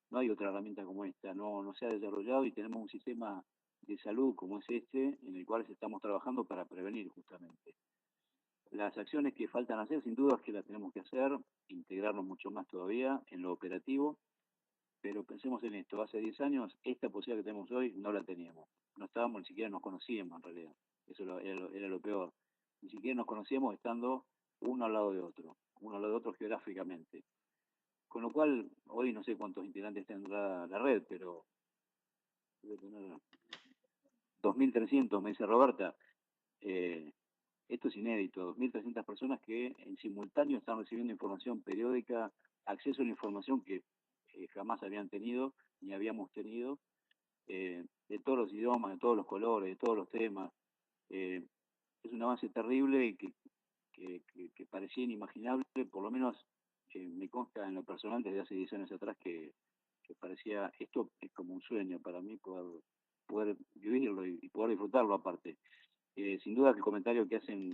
no hay otra herramienta como esta, no se ha desarrollado y tenemos un sistema de salud como es este, en el cual estamos trabajando para prevenir justamente. Las acciones que faltan hacer, sin duda, es que las tenemos que hacer, integrarnos mucho más todavía en lo operativo, pero pensemos en esto, hace 10 años esta posibilidad que tenemos hoy no la teníamos, no estábamos, ni siquiera nos conocíamos en realidad, eso era lo peor, ni siquiera nos conocíamos estando uno al lado de otro geográficamente. Con lo cual, hoy no sé cuántos integrantes tendrá la red, pero debe tener 2.300, me dice Roberta. Esto es inédito, 2.300 personas que en simultáneo están recibiendo información periódica, acceso a la información que jamás habían tenido ni habíamos tenido, de todos los idiomas, de todos los colores, de todos los temas. Es un avance terrible y que parecía inimaginable, por lo menos me consta en lo personal desde hace 10 años atrás que parecía, esto es como un sueño para mí poder vivirlo y poder disfrutarlo aparte. Sin duda que el comentario que hacen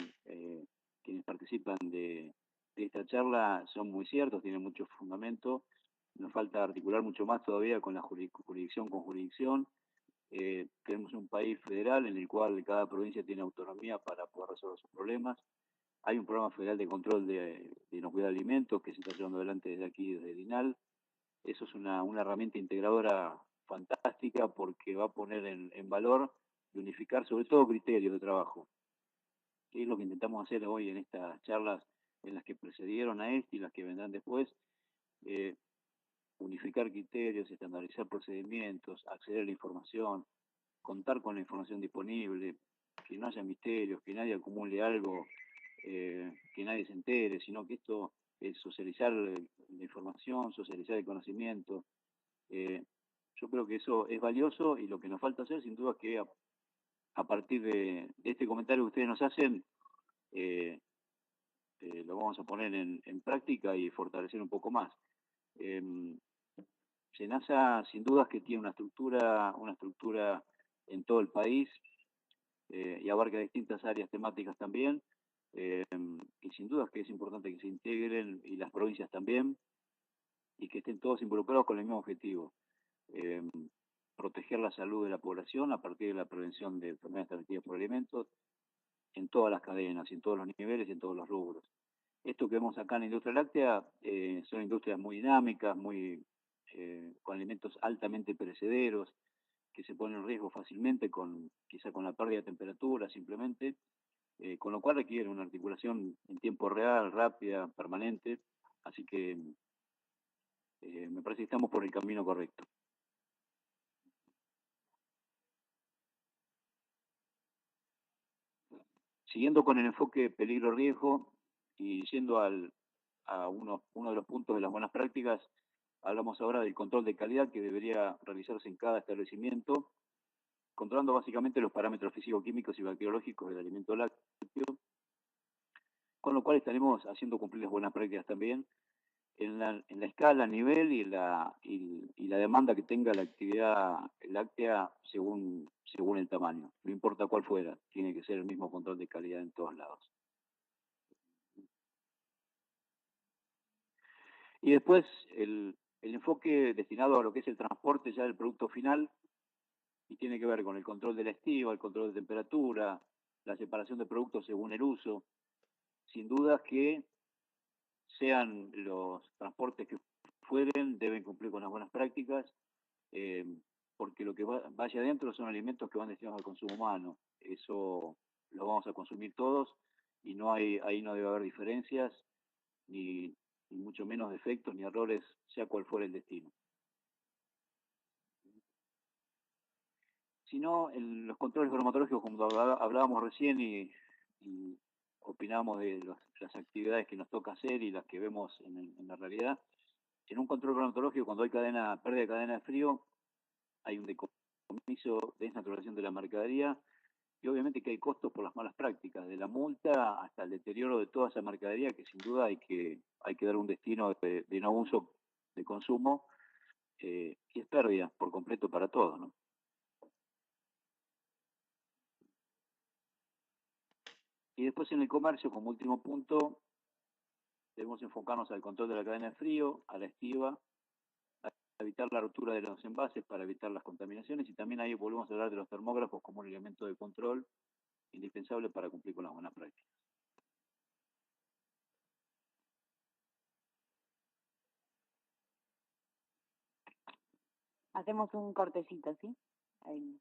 quienes participan de esta charla son muy ciertos, tienen mucho fundamento. Nos falta articular mucho más todavía con la jurisdicción con jurisdicción. Tenemos un país federal en el cual cada provincia tiene autonomía para poder resolver sus problemas. Hay un programa federal de control de inocuidad de alimentos que se está llevando adelante desde aquí, desde el INAL. Eso es una herramienta integradora fantástica porque va a poner en valor y unificar sobre todo criterios de trabajo, que es lo que intentamos hacer hoy en estas charlas en las que precedieron a este y las que vendrán después, unificar criterios, estandarizar procedimientos, acceder a la información, contar con la información disponible, que no haya misterios, que nadie acumule algo, que nadie se entere, sino que esto es socializar la información, socializar el conocimiento. Yo creo que eso es valioso y lo que nos falta hacer sin duda es que a partir de este comentario que ustedes nos hacen, lo vamos a poner en práctica y fortalecer un poco más. SENASA, sin dudas que tiene una estructura en todo el país y abarca distintas áreas temáticas también, y sin dudas que es importante que se integren, y las provincias también, y que estén todos involucrados con el mismo objetivo. Proteger la salud de la población a partir de la prevención de enfermedades transmitidas por alimentos en todas las cadenas, en todos los niveles y en todos los rubros. Esto que vemos acá en la industria láctea son industrias muy dinámicas, con alimentos altamente perecederos, que se ponen en riesgo fácilmente, quizá con la pérdida de temperatura simplemente, con lo cual requiere una articulación en tiempo real, rápida, permanente, así que me parece que estamos por el camino correcto. Siguiendo con el enfoque peligro-riesgo y yendo a uno de los puntos de las buenas prácticas, hablamos ahora del control de calidad que debería realizarse en cada establecimiento, controlando básicamente los parámetros físico-químicos y bacteriológicos del alimento lácteo, con lo cual estaremos haciendo cumplir las buenas prácticas también en la escala, nivel y la demanda que tenga la actividad láctea según el tamaño. No importa cuál fuera, tiene que ser el mismo control de calidad en todos lados. Y después el enfoque destinado a lo que es el transporte ya del producto final, y tiene que ver con el control de la estiva, el control de temperatura, la separación de productos según el uso. Sin duda que sean los transportes que fueren, deben cumplir con las buenas prácticas, porque lo que vaya adentro son alimentos que van destinados al consumo humano. Eso lo vamos a consumir todos y ahí no debe haber diferencias, ni mucho menos defectos ni errores, sea cual fuera el destino. Sino en los controles bromatológicos, como hablábamos recién y opinábamos de las actividades que nos toca hacer y las que vemos en la realidad, en un control bromatológico, cuando hay pérdida de cadena de frío, hay un decomiso, desnaturalización de la mercadería, y obviamente que hay costos por las malas prácticas, de la multa hasta el deterioro de toda esa mercadería, que sin duda hay que dar un destino de no uso, de consumo, y es pérdida por completo para todos, ¿no? Y después en el comercio, como último punto, debemos enfocarnos al control de la cadena de frío, a la estiva, a evitar la rotura de los envases para evitar las contaminaciones, y también ahí volvemos a hablar de los termógrafos como un elemento de control indispensable para cumplir con las buenas prácticas. Hacemos un cortecito, ¿sí? Ahí.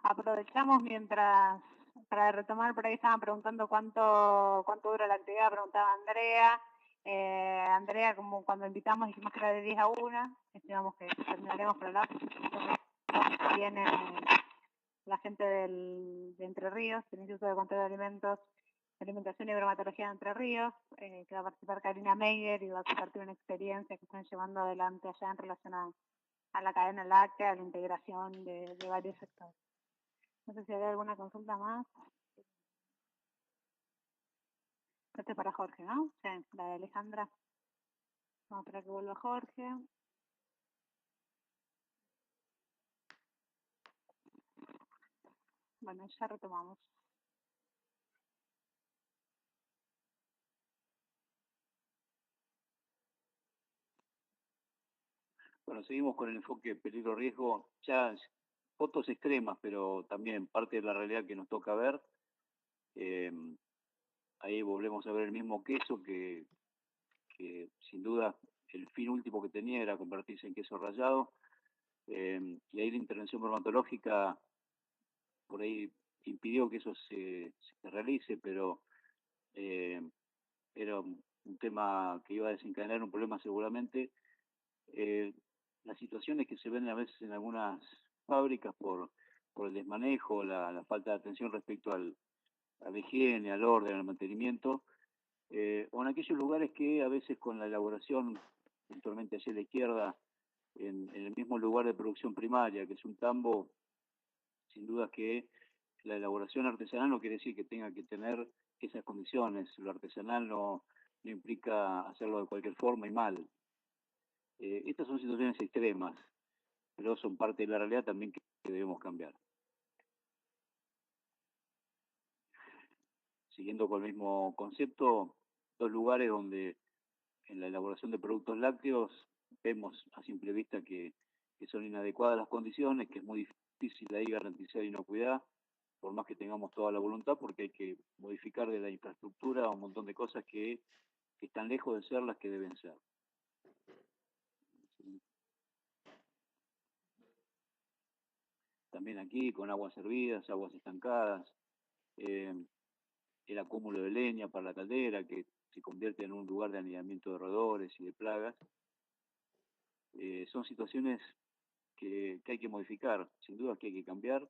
Aprovechamos para retomar, por ahí estaban preguntando cuánto dura la actividad, preguntaba Andrea. Andrea, como cuando invitamos dijimos que era de 10 a 1, estimamos que terminaremos por el lapso. Viene la gente de Entre Ríos, del Instituto de Control de Alimentos, Alimentación y Bromatología de Entre Ríos, que va a participar Karina Meyer y va a compartir una experiencia que están llevando adelante allá en relación a la cadena láctea, a la integración de varios sectores. No sé si hay alguna consulta más. Este es para Jorge, ¿no? Sí, la de Alejandra. Vamos a esperar que vuelva Jorge. Bueno, ya retomamos. Bueno, seguimos con el enfoque peligro-riesgo, ya fotos extremas, pero también parte de la realidad que nos toca ver. Ahí volvemos a ver el mismo queso que sin duda el fin último que tenía era convertirse en queso rallado, y ahí la intervención bromatológica por ahí impidió que eso se realice, pero era un tema que iba a desencadenar un problema seguramente. Las situaciones que se ven a veces en algunas fábricas por por el desmanejo, la falta de atención respecto a la higiene, al orden, al mantenimiento, o en aquellos lugares que a veces con la elaboración, puntualmente hacia la izquierda, en el mismo lugar de producción primaria, que es un tambo, sin duda que la elaboración artesanal no quiere decir que tenga que tener esas condiciones. Lo artesanal no implica hacerlo de cualquier forma y mal. Estas son situaciones extremas, pero son parte de la realidad también que debemos cambiar. Siguiendo con el mismo concepto, dos lugares donde en la elaboración de productos lácteos vemos a simple vista que son inadecuadas las condiciones, que es muy difícil ahí garantizar inocuidad, por más que tengamos toda la voluntad, porque hay que modificar de la infraestructura un montón de cosas que están lejos de ser las que deben ser. También aquí con aguas hervidas, aguas estancadas, el acúmulo de leña para la caldera, que se convierte en un lugar de anidamiento de roedores y de plagas. Son situaciones que hay que modificar, sin duda que hay que cambiar,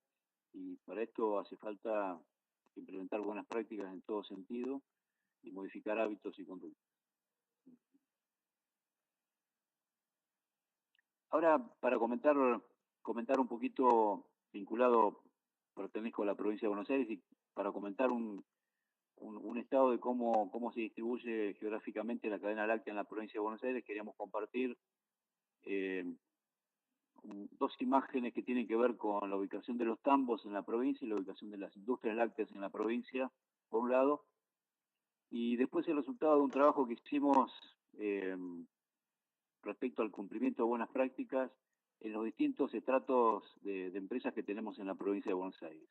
y para esto hace falta implementar buenas prácticas en todo sentido y modificar hábitos y conductas. Ahora, para comentar un poquito vinculado, pertenezco a la provincia de Buenos Aires, y para comentar un estado de cómo se distribuye geográficamente la cadena láctea en la provincia de Buenos Aires, queríamos compartir dos imágenes que tienen que ver con la ubicación de los tambos en la provincia y la ubicación de las industrias lácteas en la provincia, por un lado, y después el resultado de un trabajo que hicimos respecto al cumplimiento de buenas prácticas en los distintos estratos de empresas que tenemos en la provincia de Buenos Aires.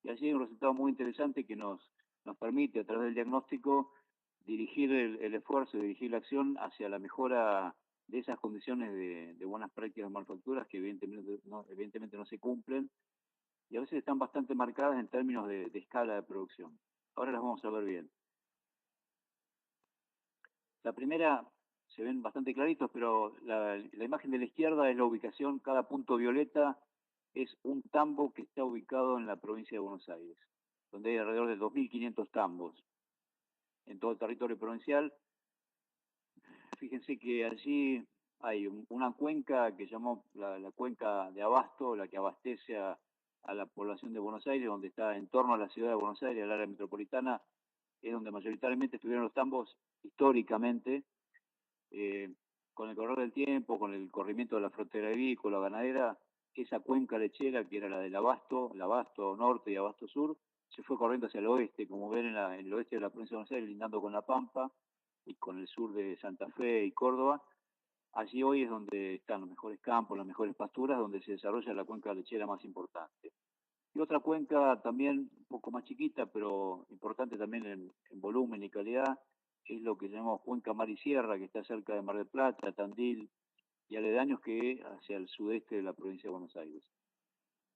Y allí hay un resultado muy interesante que nos permite, a través del diagnóstico, dirigir el esfuerzo, dirigir la acción hacia la mejora de esas condiciones de buenas prácticas de manufacturas que evidentemente no se cumplen y a veces están bastante marcadas en términos de escala de producción. Ahora las vamos a ver bien. La primera se ven bastante claritos, pero la imagen de la izquierda es la ubicación. Cada punto violeta es un tambo que está ubicado en la provincia de Buenos Aires, donde hay alrededor de 2.500 tambos en todo el territorio provincial. Fíjense que allí hay una cuenca que llamó la cuenca de abasto, la que abastece a la población de Buenos Aires, donde está en torno a la ciudad de Buenos Aires, el área metropolitana, es donde mayoritariamente estuvieron los tambos históricamente. Con el correr del tiempo, con el corrimiento de la frontera avícola, ganadera, esa cuenca lechera, que era la del Abasto, el Abasto Norte y Abasto Sur, se fue corriendo hacia el oeste, como ven en el oeste de la provincia de Buenos Aires, lindando con La Pampa y con el sur de Santa Fe y Córdoba. Allí hoy es donde están los mejores campos, las mejores pasturas, donde se desarrolla la cuenca lechera más importante. Y otra cuenca también un poco más chiquita, pero importante también en volumen y calidad, es lo que llamamos Cuenca Mar y Sierra, que está cerca de Mar del Plata, Tandil y aledaños, que hacia el sudeste de la provincia de Buenos Aires.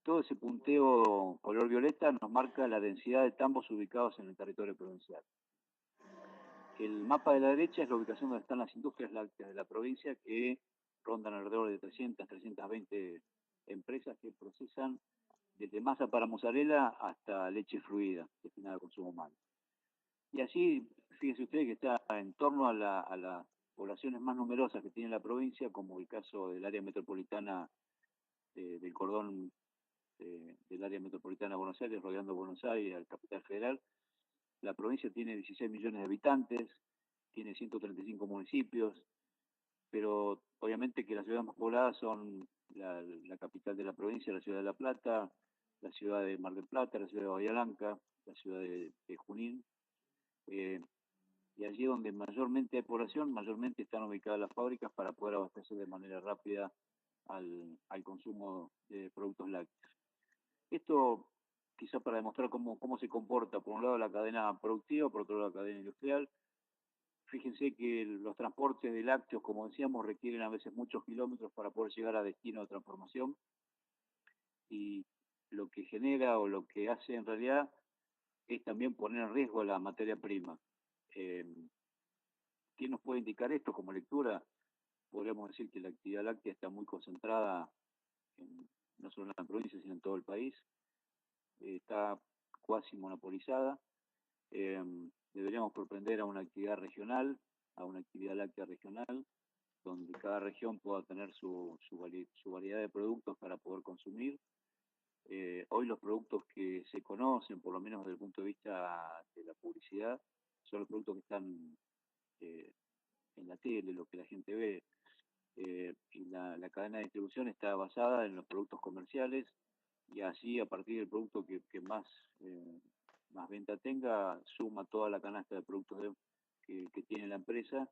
Todo ese punteo color violeta nos marca la densidad de tambos ubicados en el territorio provincial. El mapa de la derecha es la ubicación donde están las industrias lácteas de la provincia, que rondan alrededor de 320 empresas que procesan desde masa para mozzarella hasta leche fluida, destinada al consumo humano. Y allí, fíjense ustedes que está en torno a las poblaciones más numerosas que tiene la provincia, como el caso del área metropolitana, del cordón del área metropolitana de Buenos Aires, rodeando Buenos Aires, al capital federal. La provincia tiene 16 millones de habitantes, tiene 135 municipios, pero obviamente que las ciudades más pobladas son la capital de la provincia, la ciudad de La Plata, la ciudad de Mar del Plata, la ciudad de Bahía Blanca, la ciudad de Junín, y allí donde mayormente hay población, mayormente están ubicadas las fábricas para poder abastecer de manera rápida al consumo de productos lácteos. Esto quizá para demostrar cómo se comporta, por un lado, la cadena productiva, por otro lado, la cadena industrial. Fíjense que los transportes de lácteos, como decíamos, requieren a veces muchos kilómetros para poder llegar a destino de transformación, y lo que genera o lo que hace en realidad es también poner en riesgo la materia prima. ¿Qué nos puede indicar esto como lectura? Podríamos decir que la actividad láctea está muy concentrada en no solo en la provincia, sino en todo el país. Está cuasi monopolizada. Deberíamos propender a una actividad regional, a una actividad láctea regional, donde cada región pueda tener su variedad de productos para poder consumir. Hoy los productos que se conocen, por lo menos desde el punto de vista de la publicidad, son los productos que están en la tele, lo que la gente ve. Y la cadena de distribución está basada en los productos comerciales, y así a partir del producto que más venta tenga, suma toda la canasta de productos que tiene la empresa,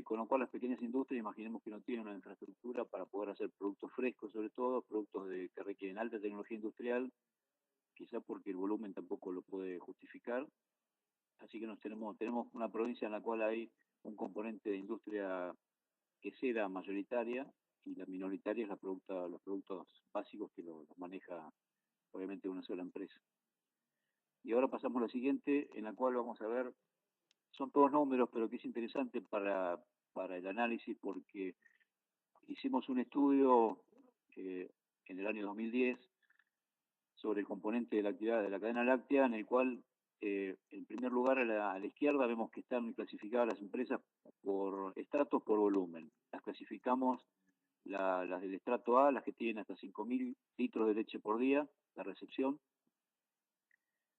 con lo cual las pequeñas industrias, imaginemos que no tienen una infraestructura para poder hacer productos frescos, sobre todo productos que requieren alta tecnología industrial, quizá porque el volumen tampoco lo puede justificar. Así que tenemos una provincia en la cual hay un componente de industria quesera mayoritaria, y la minoritaria es los productos básicos que los maneja obviamente una sola empresa. Y ahora pasamos a la siguiente, en la cual vamos a ver, son todos números, pero que es interesante para el análisis, porque hicimos un estudio en el año 2010 sobre el componente de la actividad de la cadena láctea, en el cual, en primer lugar, a la izquierda vemos que están clasificadas las empresas por estratos, por volumen. Las clasificamos, las del estrato A, las que tienen hasta 5.000 litros de leche por día, la recepción.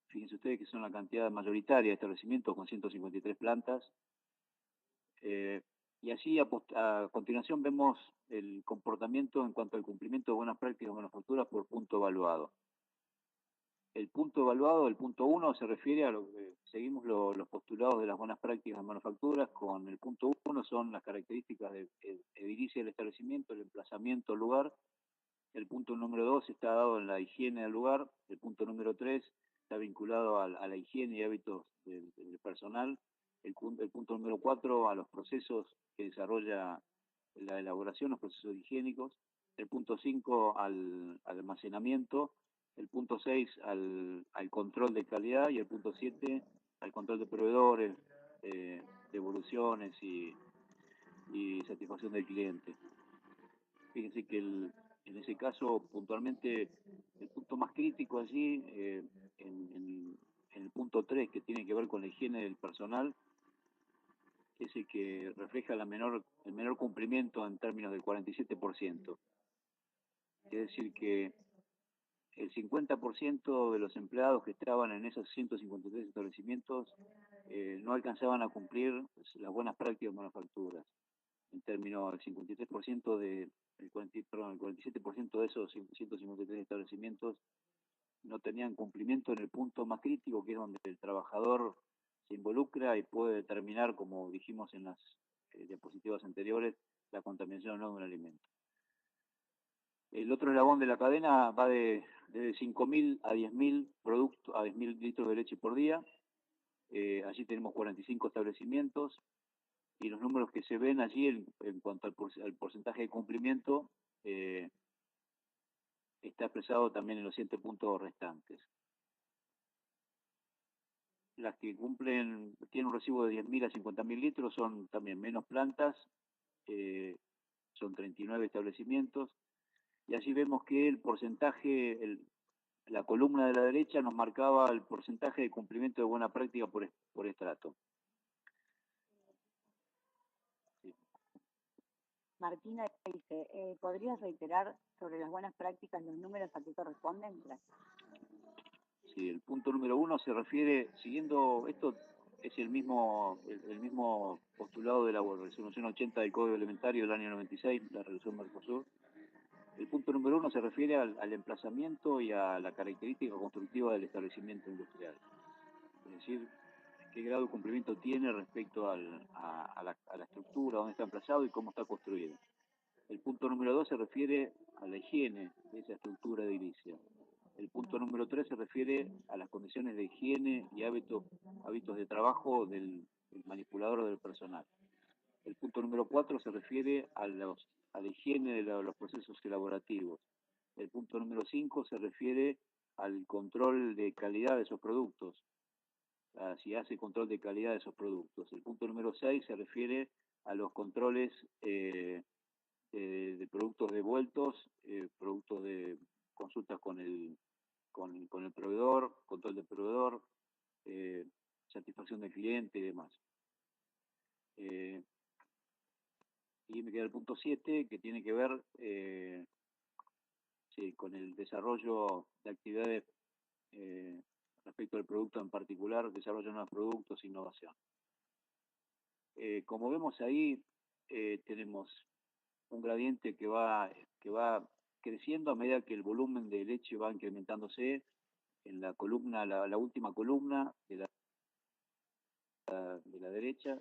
Fíjense ustedes que son la cantidad mayoritaria de establecimientos con 153 plantas. Y así a continuación vemos el comportamiento en cuanto al cumplimiento de buenas prácticas de manufactura por punto evaluado. El punto evaluado, el punto 1, se refiere a lo que seguimos los postulados de las buenas prácticas de manufacturas. Con el punto 1 son las características de edilicia del establecimiento, el emplazamiento, el lugar. El punto número 2 está dado en la higiene del lugar. El punto número 3 está vinculado a la higiene y hábitos del personal. El punto número 4 a los procesos que desarrolla la elaboración, los procesos higiénicos. El punto 5 al almacenamiento. El punto 6 al control de calidad, y el punto 7 al control de proveedores, devoluciones y satisfacción del cliente. Fíjense que en ese caso, puntualmente, el punto más crítico allí, en el punto 3, que tiene que ver con la higiene del personal, es el que refleja el menor cumplimiento en términos del 47%. Es decir, que el 50% de los empleados que estaban en esos 153 establecimientos no alcanzaban a cumplir las buenas prácticas de manufacturas. En términos, el 53% el 47% de esos 153 establecimientos no tenían cumplimiento en el punto más crítico, que es donde el trabajador se involucra y puede determinar, como dijimos en las diapositivas anteriores, la contaminación o no de un alimento. El otro eslabón de la cadena va desde 5.000 a 10.000 productos, a 10.000 litros de leche por día. Allí tenemos 45 establecimientos, y los números que se ven allí en cuanto al porcentaje de cumplimiento está expresado también en los 7 puntos restantes. Las que tienen un recibo de 10.000 a 50.000 litros son también menos plantas, son 39 establecimientos. Y allí vemos que el porcentaje, la columna de la derecha nos marcaba el porcentaje de cumplimiento de buena práctica por estrato. Sí. Martina dice, ¿podrías reiterar sobre las buenas prácticas los números a que corresponden? Gracias. Sí, el punto número 1 se refiere, siguiendo, esto es el mismo postulado de la resolución 80 del Código Alimentario del año 96, la resolución Mercosur. El punto número 1 se refiere al emplazamiento y a la característica constructiva del establecimiento industrial. Es decir, qué grado de cumplimiento tiene respecto a la estructura, dónde está emplazado y cómo está construido. El punto número 2 se refiere a la higiene de esa estructura edilicia. El punto número 3 se refiere a las condiciones de higiene y hábitos de trabajo del manipulador o del personal. El punto número 4 se refiere a la higiene de los procesos elaborativos. El punto número 5 se refiere al control de calidad de esos productos, si hace control de calidad de esos productos. El punto número 6 se refiere a los controles de productos devueltos, productos de consultas con el proveedor, control del proveedor, satisfacción del cliente y demás. Y me queda el punto 7, que tiene que ver con el desarrollo de actividades respecto al producto en particular, desarrollo de nuevos productos, innovación. Como vemos ahí, tenemos un gradiente que va creciendo a medida que el volumen de leche va incrementándose en la columna, la última columna de la derecha.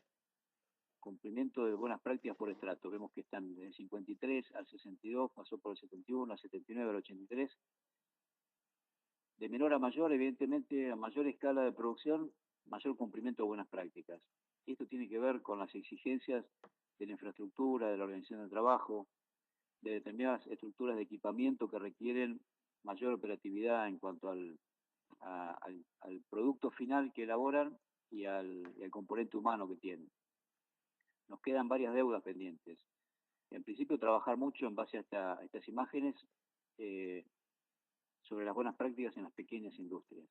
Cumplimiento de buenas prácticas por estrato. Vemos que están del 53 al 62, pasó por el 71, al 79, al 83. De menor a mayor, evidentemente, a mayor escala de producción, mayor cumplimiento de buenas prácticas. Y esto tiene que ver con las exigencias de la infraestructura, de la organización del trabajo, de determinadas estructuras de equipamiento que requieren mayor operatividad en cuanto al producto final que elaboran y al componente humano que tienen. Nos quedan varias deudas pendientes. En principio, trabajar mucho en base a estas imágenes sobre las buenas prácticas en las pequeñas industrias.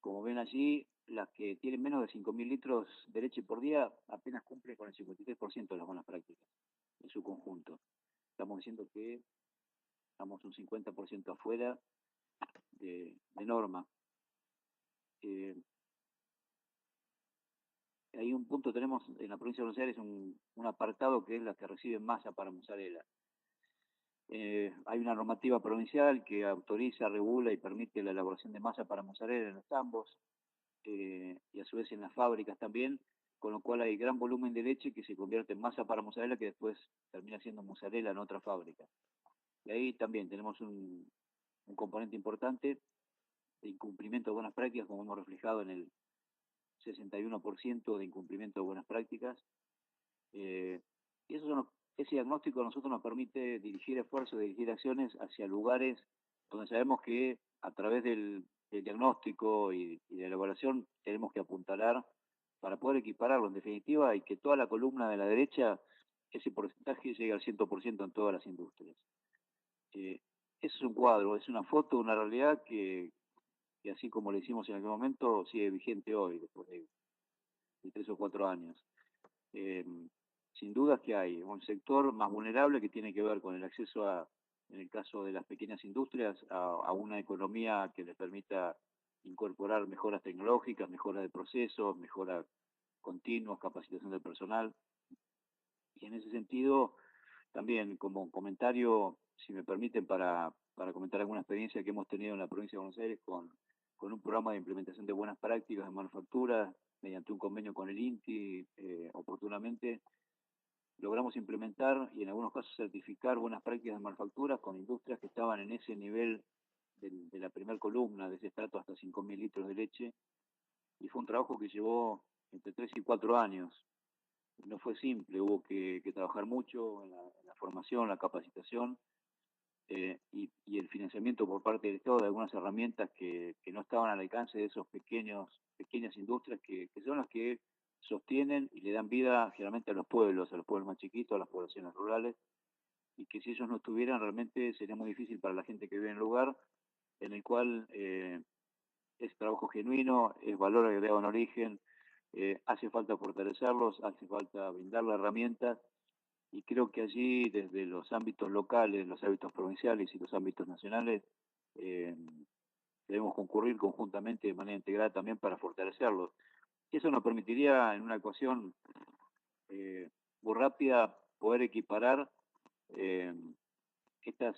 Como ven allí, las que tienen menos de 5.000 litros de leche por día apenas cumplen con el 53% de las buenas prácticas en su conjunto. Estamos diciendo que estamos un 50% afuera de norma. Hay un punto, tenemos en la provincia de Buenos Aires un apartado que es la que reciben masa para mozzarella. Hay una normativa provincial que autoriza, regula y permite la elaboración de masa para mozzarella en los tambos y a su vez en las fábricas también, con lo cual hay gran volumen de leche que se convierte en masa para mozzarella que después termina siendo mozzarella en otra fábrica. Y ahí también tenemos un componente importante de incumplimiento de buenas prácticas, como hemos reflejado en el 61% de incumplimiento de buenas prácticas. Y ese diagnóstico a nosotros nos permite dirigir esfuerzos, dirigir acciones hacia lugares donde sabemos que a través del diagnóstico y de la elaboración tenemos que apuntalar para poder equipararlo en definitiva y que toda la columna de la derecha, ese porcentaje llegue al 100% en todas las industrias. Eso es un cuadro, es una foto, una realidad que así como lo hicimos en aquel momento, sigue vigente hoy, después de 3 o 4 años. Sin duda que hay un sector más vulnerable que tiene que ver con el acceso en el caso de las pequeñas industrias, a una economía que les permita incorporar mejoras tecnológicas, mejoras de procesos, mejoras continuas, capacitación del personal. Y en ese sentido, también como comentario, si me permiten, para comentar alguna experiencia que hemos tenido en la provincia de Buenos Aires con un programa de implementación de buenas prácticas en manufactura, mediante un convenio con el INTI, oportunamente, logramos implementar y en algunos casos certificar buenas prácticas de manufactura con industrias que estaban en ese nivel de la primera columna, de ese estrato hasta 5.000 litros de leche, y fue un trabajo que llevó entre 3 y 4 años. No fue simple, hubo que trabajar mucho en la formación, la capacitación y el financiamiento por parte del Estado de algunas herramientas que no estaban al alcance de esos pequeñas industrias que son las que sostienen y le dan vida generalmente a los pueblos más chiquitos, a las poblaciones rurales, y que si ellos no estuvieran realmente sería muy difícil para la gente que vive en el lugar en el cual es trabajo genuino, es valor agregado en origen, hace falta fortalecerlos, hace falta brindarle herramientas, y creo que allí desde los ámbitos locales, los ámbitos provinciales y los ámbitos nacionales debemos concurrir conjuntamente de manera integrada también para fortalecerlos. Y eso nos permitiría en una ecuación muy rápida poder equiparar estas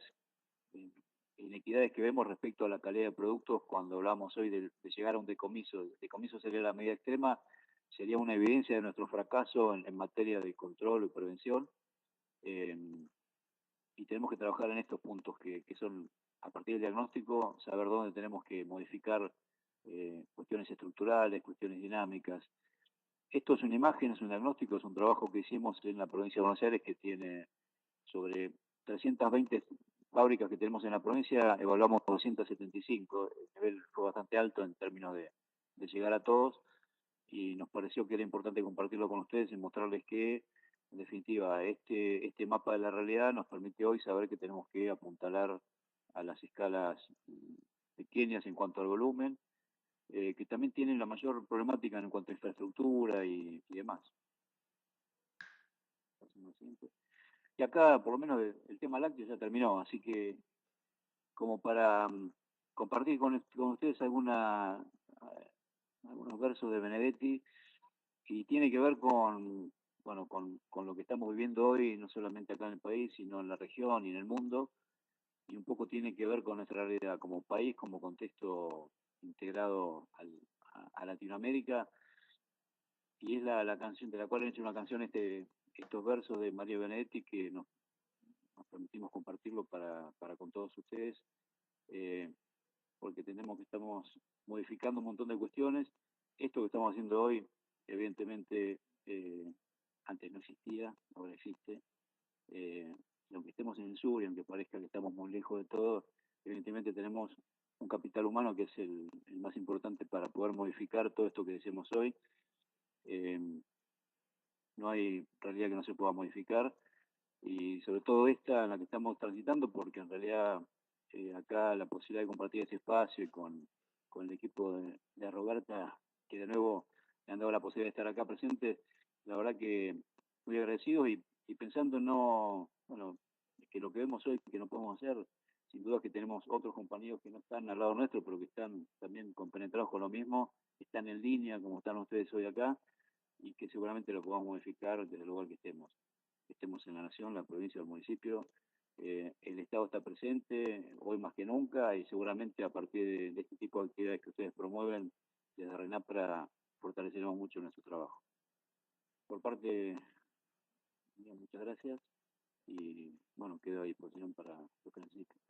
inequidades que vemos respecto a la calidad de productos cuando hablamos hoy de llegar a un decomiso. El decomiso sería la medida extrema, sería una evidencia de nuestro fracaso en materia de control y prevención. Y tenemos que trabajar en estos puntos que son, a partir del diagnóstico, saber dónde tenemos que modificar cuestiones estructurales, cuestiones dinámicas. Esto es una imagen, es un diagnóstico, es un trabajo que hicimos en la provincia de Buenos Aires que tiene sobre 320 fábricas que tenemos en la provincia, evaluamos 275, el nivel fue bastante alto en términos de llegar a todos y nos pareció que era importante compartirlo con ustedes y mostrarles que En definitiva, este mapa de la realidad nos permite hoy saber que tenemos que apuntalar a las escalas pequeñas en cuanto al volumen, que también tienen la mayor problemática en cuanto a infraestructura y demás. Y acá, por lo menos, el tema lácteo ya terminó, así que como para compartir con ustedes algunos versos de Benedetti, y tiene que ver con, bueno, con lo que estamos viviendo hoy, no solamente acá en el país, sino en la región y en el mundo, y un poco tiene que ver con nuestra realidad como país, como contexto integrado a Latinoamérica, y es la canción de la cual he hecho una canción, estos versos de Mario Benedetti, que nos permitimos compartirlo para con todos ustedes, porque estamos modificando un montón de cuestiones. Esto que estamos haciendo hoy, evidentemente, antes no existía, ahora existe. Y aunque estemos en el sur y aunque parezca que estamos muy lejos de todo, evidentemente tenemos un capital humano que es el más importante para poder modificar todo esto que decimos hoy. No hay realidad que no se pueda modificar, y sobre todo esta en la que estamos transitando, porque en realidad acá la posibilidad de compartir este espacio y con el equipo de Roberta, que de nuevo me han dado la posibilidad de estar acá presente, la verdad que muy agradecido, y pensando bueno, que lo que vemos hoy que no podemos hacer, sin duda que tenemos otros compañeros que no están al lado nuestro, pero que están también compenetrados con lo mismo, están en línea como están ustedes hoy acá, y que seguramente lo podamos modificar desde el lugar que estemos en la nación, la provincia o el municipio. El Estado está presente hoy más que nunca, y seguramente a partir de este tipo de actividades que ustedes promueven desde RENAPRA fortaleceremos mucho nuestro trabajo. Por parte mía, muchas gracias, y bueno, quedo a disposición para lo que necesiten.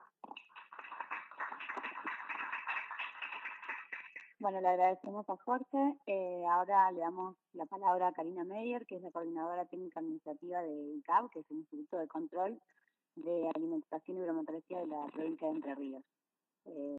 Bueno, le agradecemos a Jorge. Ahora le damos la palabra a Karina Meyer, que es la coordinadora técnica administrativa de ICAB, que es el Instituto de Control de Alimentación y Bromatología de la provincia de Entre Ríos.